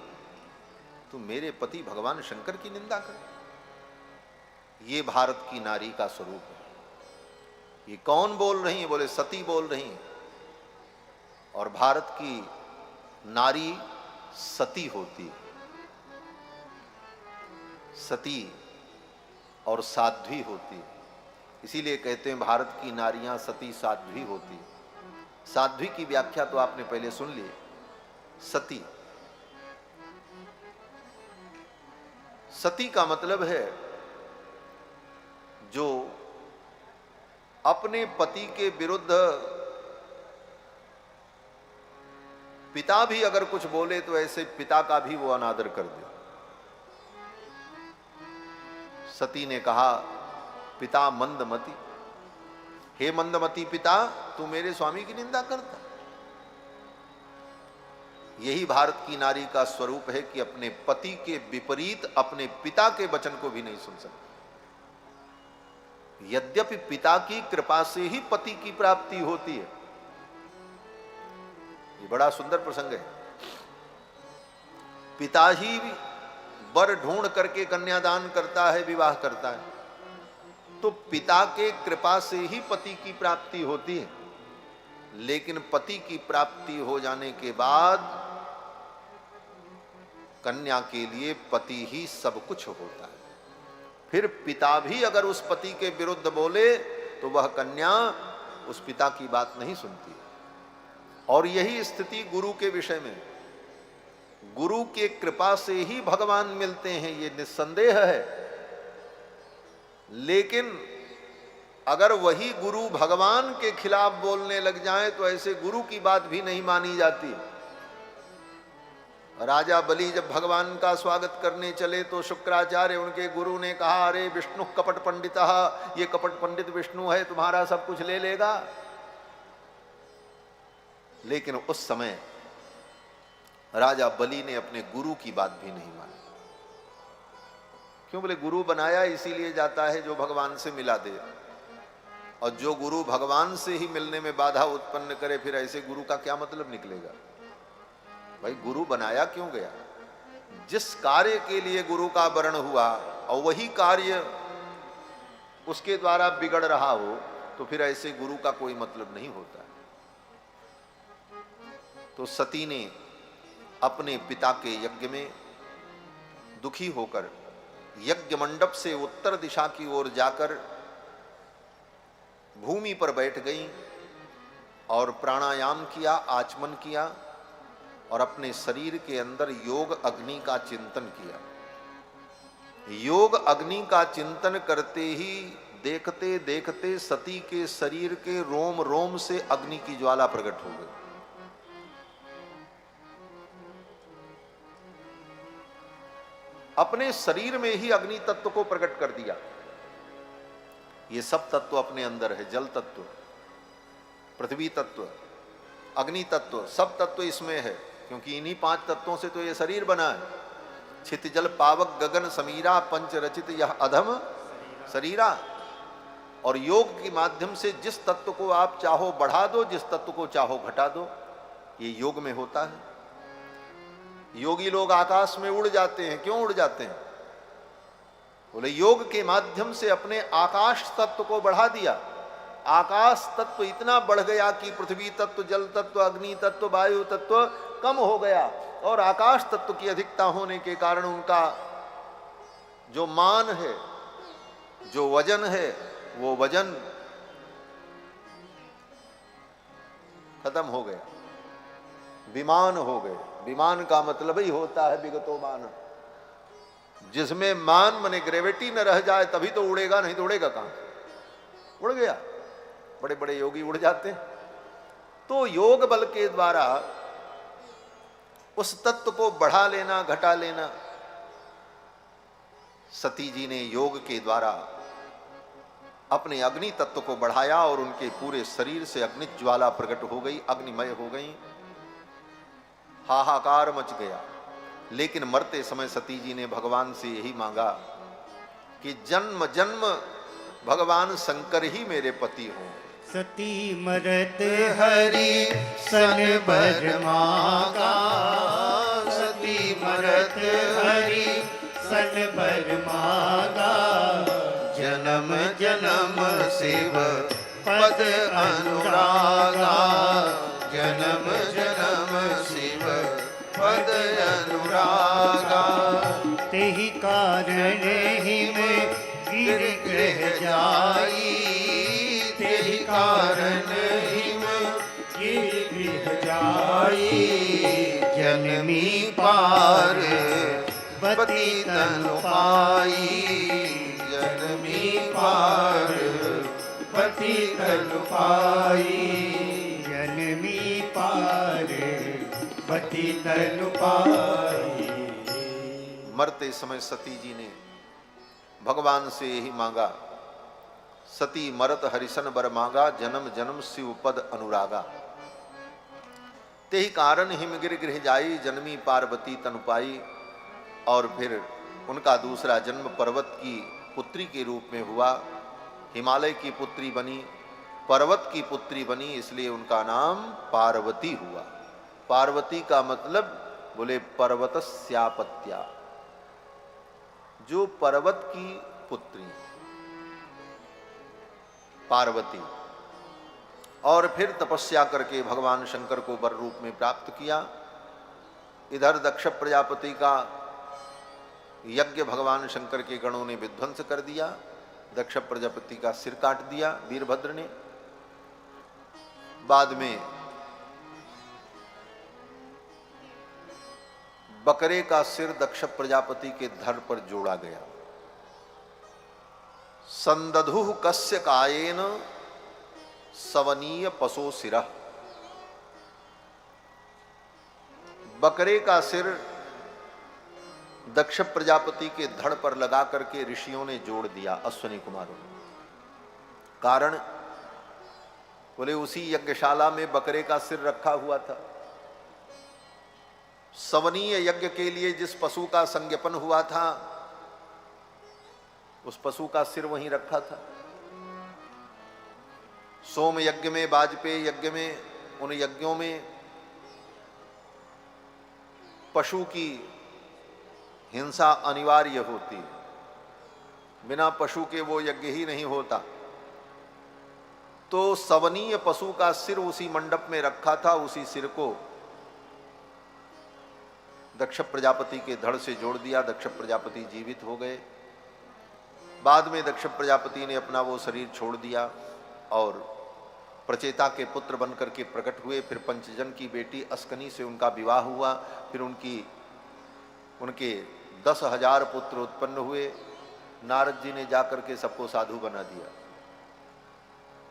तू मेरे पति भगवान शंकर की निंदा कर। ये भारत की नारी का स्वरूप है। ये कौन बोल रही है? बोले सती बोल रही है। और भारत की नारी सती होती है, सती और साध्वी होती है। इसीलिए कहते हैं भारत की नारियां सती साध्वी होती है। साध्वी की व्याख्या तो आपने पहले सुन ली। सती, सती का मतलब है जो अपने पति के विरुद्ध पिता भी अगर कुछ बोले तो ऐसे पिता का भी वो अनादर कर दे। सती ने कहा, पिता मंदमति, हे मंदमति पिता, तू मेरे स्वामी की निंदा करता। यही भारत की नारी का स्वरूप है कि अपने पति के विपरीत अपने पिता के वचन को भी नहीं सुन सकती। यद्यपि पिता की कृपा से ही पति की प्राप्ति होती है। ये बड़ा सुंदर प्रसंग है। पिता ही वर ढूंढ करके कन्यादान करता है, विवाह करता है, तो पिता के कृपा से ही पति की प्राप्ति होती है। लेकिन पति की प्राप्ति हो जाने के बाद कन्या के लिए पति ही सब कुछ होता है। फिर पिता भी अगर उस पति के विरुद्ध बोले तो वह कन्या उस पिता की बात नहीं सुनती। और यही स्थिति गुरु के विषय में, गुरु के कृपा से ही भगवान मिलते हैं, ये निस्संदेह है। लेकिन अगर वही गुरु भगवान के खिलाफ बोलने लग जाए तो ऐसे गुरु की बात भी नहीं मानी जाती। राजा बलि जब भगवान का स्वागत करने चले तो शुक्राचार्य उनके गुरु ने कहा, अरे विष्णु कपट पंडितः, ये कपट पंडित विष्णु है, तुम्हारा सब कुछ ले लेगा। लेकिन उस समय राजा बलि ने अपने गुरु की बात भी नहीं मानी। क्यों? बोले गुरु बनाया इसीलिए जाता है जो भगवान से मिला दे, और जो गुरु भगवान से ही मिलने में बाधा उत्पन्न करे फिर ऐसे गुरु का क्या मतलब निकलेगा? भाई गुरु बनाया क्यों गया? जिस कार्य के लिए गुरु का वर्ण हुआ और वही कार्य उसके द्वारा बिगड़ रहा हो तो फिर ऐसे गुरु का कोई मतलब नहीं होता। तो सती ने अपने पिता के यज्ञ में दुखी होकर यज्ञ मंडप से उत्तर दिशा की ओर जाकर भूमि पर बैठ गई और प्राणायाम किया, आचमन किया और अपने शरीर के अंदर योग अग्नि का चिंतन किया। योग अग्नि का चिंतन करते ही देखते देखते सती के शरीर के रोम रोम से अग्नि की ज्वाला प्रकट हो गई। अपने शरीर में ही अग्नि तत्व को प्रकट कर दिया। ये सब तत्व अपने अंदर है, जल तत्व, पृथ्वी तत्व, अग्नि तत्व, सब तत्व इसमें है, क्योंकि इन्हीं 5 तत्वों से तो ये शरीर बना है। छित जल पावक गगन समीरा पंच रचित यह अधम शरीरा। और योग के माध्यम से जिस तत्व को आप चाहो बढ़ा दो, जिस तत्व को चाहो घटा दो, ये योग में होता है। योगी लोग आकाश में उड़ जाते हैं। क्यों उड़ जाते हैं? बोले योग के माध्यम से अपने आकाश तत्व को बढ़ा दिया। आकाश तत्व इतना बढ़ गया कि पृथ्वी तत्व, जल तत्व, अग्नि तत्व, वायु तत्व कम हो गया, और आकाश तत्व की अधिकता होने के कारण उनका जो मान है, जो वजन है, वो वजन खत्म हो गया, विमान हो गए। विमान का मतलब ही होता है विगतो मान। जिसमें मान माने ग्रेविटी न रह जाए तभी तो उड़ेगा, नहीं तो उड़ेगा कहां? उड़ गया। बड़े बड़े योगी उड़ जाते हैं। तो योग बल के द्वारा उस तत्व को बढ़ा लेना, घटा लेना। सती जी ने योग के द्वारा अपने अग्नि तत्व को बढ़ाया और उनके पूरे शरीर से अग्नि ज्वाला प्रकट हो गई, अग्निमय हो गई। हाहाकार मच गया। लेकिन मरते समय सती जी ने भगवान से यही मांगा कि जन्म जन्म भगवान शंकर ही मेरे पति हों। सती मरत हरि सन बर मांगा, सती मरत हरि सन बर मांगा। जन्म जन्म शिव पद अनुरागा, जन्म जन्म शिव पद अनुरागा। तेहि कारण हिम गिर गृह जाई, तेहि कारण हिम गिर गृह जाई। जन्मी पार बती तनु पाई, जन्मी पार पति तनु पाई। जन्मी पार पति तनु पाई। मरते समय सती जी ने भगवान से यही मांगा, सती मरत हरिसन बर मांगा, जन्म जन्म शिव पद अनुरागा। तेहि कारण हिमगिर गृह जाई, जन्मी पार्वती तनु पाई। और फिर उनका दूसरा जन्म पर्वत की पुत्री के रूप में हुआ, हिमालय की पुत्री बनी, पर्वत की पुत्री बनी, इसलिए उनका नाम पार्वती हुआ। पार्वती का मतलब बोले पर्वतस्यापत्या, जो पर्वत की पुत्री पार्वती। और फिर तपस्या करके भगवान शंकर को वर रूप में प्राप्त किया। इधर दक्ष प्रजापति का यज्ञ भगवान शंकर के गणों ने विध्वंस कर दिया। दक्ष प्रजापति का सिर काट दिया वीरभद्र ने। बाद में बकरे का सिर दक्ष प्रजापति के धड़ पर जोड़ा गया। संदधु कस्य कायेन सवनीय पशो सिरः। बकरे का सिर दक्ष प्रजापति के धड़ पर लगा करके ऋषियों ने जोड़ दिया, अश्विनी कुमारों ने। कारण बोले उसी यज्ञशाला में बकरे का सिर रखा हुआ था। सवनीय यज्ञ के लिए जिस पशु का संज्ञापन हुआ था उस पशु का सिर वहीं रखा था। सोम यज्ञ में, वाजपेयी यज्ञ में, उन यज्ञों में पशु की हिंसा अनिवार्य होती है, बिना पशु के वो यज्ञ ही नहीं होता। तो सवनीय पशु का सिर उसी मंडप में रखा था। उसी सिर को दक्ष प्रजापति के धड़ से जोड़ दिया। दक्ष प्रजापति जीवित हो गए। बाद में दक्ष प्रजापति ने अपना वो शरीर छोड़ दिया और प्रचेता के पुत्र बनकर के प्रकट हुए। फिर पंचजन की बेटी अस्कनी से उनका विवाह हुआ। फिर उनके 10,000 पुत्र उत्पन्न हुए। नारद जी ने जाकर के सबको साधु बना दिया।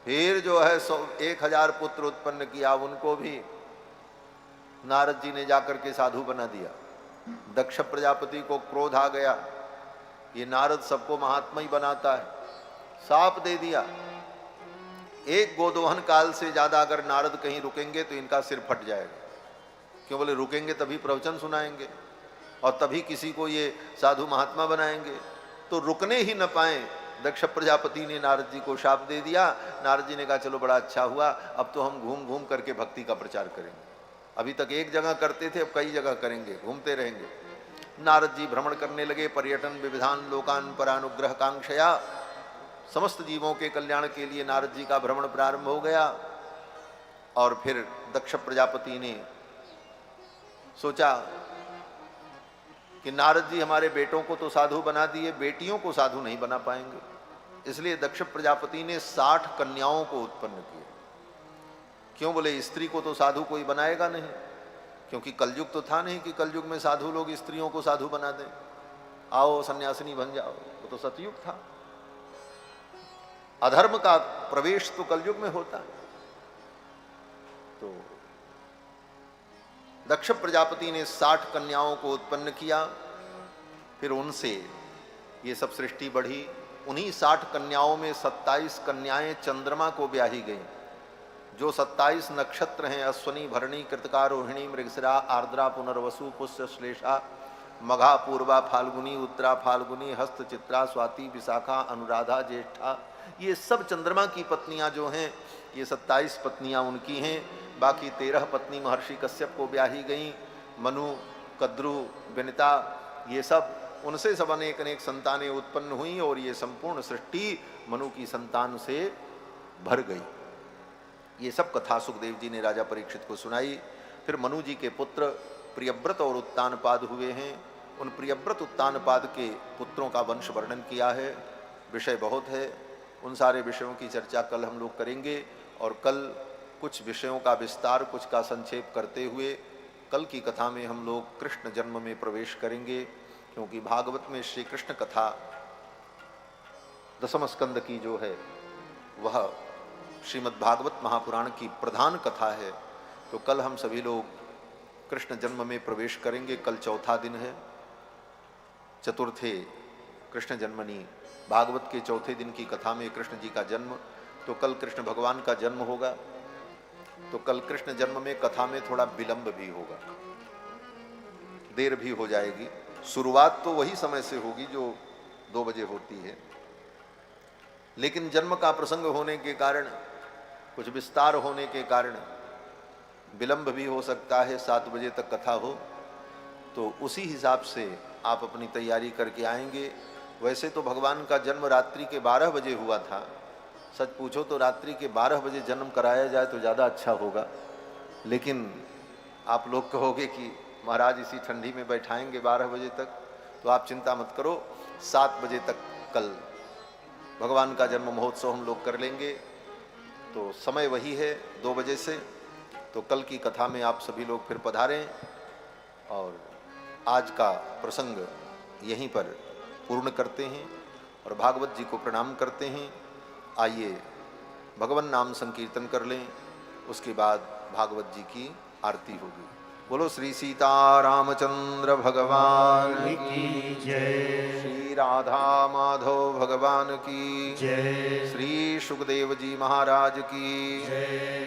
फिर जो है 1,000 पुत्र उत्पन्न किया, उनको भी नारद जी ने जाकर के साधु बना दिया। दक्ष प्रजापति को क्रोध आ गया, ये नारद सबको महात्मा ही बनाता है। साप दे दिया, एक गोदोहन काल से ज्यादा अगर नारद कहीं रुकेंगे तो इनका सिर फट जाएगा। क्यों बोले रुकेंगे तभी प्रवचन सुनाएंगे और तभी किसी को ये साधु महात्मा बनाएंगे। तो रुकने ही न पाए, दक्ष प्रजापति ने नारद जी को शाप दे दिया। नारद जी ने कहा चलो बड़ा अच्छा हुआ, अब तो हम घूम घूम करके भक्ति का प्रचार करेंगे। अभी तक एक जगह करते थे, अब कई जगह करेंगे, घूमते रहेंगे। नारद जी भ्रमण करने लगे। पर्यटन विविधान लोकान परानुग्रह कांक्षया, समस्त जीवों के कल्याण के लिए नारद जी का भ्रमण प्रारंभ हो गया। और फिर दक्ष प्रजापति ने सोचा कि नारद जी हमारे बेटों को तो साधु बना दिए, बेटियों को साधु नहीं बना पाएंगे। इसलिए दक्ष प्रजापति ने 60 कन्याओं को उत्पन्न किया। क्यों बोले स्त्री को तो साधु कोई बनाएगा नहीं, क्योंकि कलयुग तो था नहीं कि कलयुग में साधु लोग स्त्रियों को साधु बना दें, आओ सन्यासिनी बन जाओ। वो तो सतयुग था। अधर्म का प्रवेश तो कलयुग में होता है। तो दक्ष प्रजापति ने 60 कन्याओं को उत्पन्न किया। फिर उनसे ये सब सृष्टि बढ़ी। उन्हीं 60 कन्याओं में 27 कन्याएं चंद्रमा को ब्याही गईं। जो 27 नक्षत्र हैं, अश्वनी, भरणी, कृतिका, रोहिणी, मृगशिरा, आर्द्रा, पुनर्वसु, पुष्य, श्लेषा, मघा, पूर्वा, फाल्गुनी, उत्तरा, फाल्गुनी, हस्त, चित्रा, स्वाति, विशाखा, अनुराधा, ज्येष्ठा, ये सब चंद्रमा की पत्नियां जो हैं, ये 27 पत्नियां उनकी हैं। बाकी 13 पत्नी महर्षि कश्यप को ब्याही गईं। मनु, कद्रु, विनिता, ये सब, उनसे सब अनेक अनेक संतानें उत्पन्न हुई और ये संपूर्ण सृष्टि मनु की संतान से भर गई। ये सब कथा सुखदेव जी ने राजा परीक्षित को सुनाई। फिर मनु जी के पुत्र प्रियव्रत और उत्तानपाद हुए हैं। उन प्रियव्रत उत्तानपाद के पुत्रों का वंश वर्णन किया है। विषय बहुत है, उन सारे विषयों की चर्चा कल हम लोग करेंगे। और कल कुछ विषयों का विस्तार, कुछ का संक्षेप करते हुए कल की कथा में हम लोग कृष्ण जन्म में प्रवेश करेंगे। क्योंकि भागवत में श्री कृष्ण कथा 10वें स्कंद की जो है वह श्रीमद् भागवत महापुराण की प्रधान कथा है। तो कल हम सभी लोग कृष्ण जन्म में प्रवेश करेंगे। कल चौथा दिन है, चतुर्थे कृष्ण जन्मनी। भागवत के चौथे दिन की कथा में कृष्ण जी का जन्म, तो कल कृष्ण भगवान का जन्म होगा। तो कल कृष्ण जन्म में कथा में थोड़ा विलंब भी होगा, देर भी हो जाएगी। शुरुआत तो वही समय से होगी जो 2 बजे होती है, लेकिन जन्म का प्रसंग होने के कारण, कुछ विस्तार होने के कारण विलंब भी हो सकता है। 7 बजे तक कथा हो, तो उसी हिसाब से आप अपनी तैयारी करके आएंगे। वैसे तो भगवान का जन्म रात्रि के 12 बजे हुआ था। सच पूछो तो रात्रि के 12 बजे जन्म कराया जाए तो ज़्यादा अच्छा होगा। लेकिन आप लोग कहोगे कि महाराज इसी ठंडी में बैठाएंगे 12 बजे तक, तो आप चिंता मत करो। 7 बजे तक कल भगवान का जन्म महोत्सव हम लोग कर लेंगे। तो समय वही है 2 बजे से। तो कल की कथा में आप सभी लोग फिर पधारें और आज का प्रसंग यहीं पर पूर्ण करते हैं और भागवत जी को प्रणाम करते हैं। आइए भगवान नाम संकीर्तन कर लें, उसके बाद भागवत जी की आरती होगी। बोलो श्री सीता रामचंद्र भगवान की जय, श्री राधा माधव भगवान की जय, श्री सुखदेव जी महाराज की जय।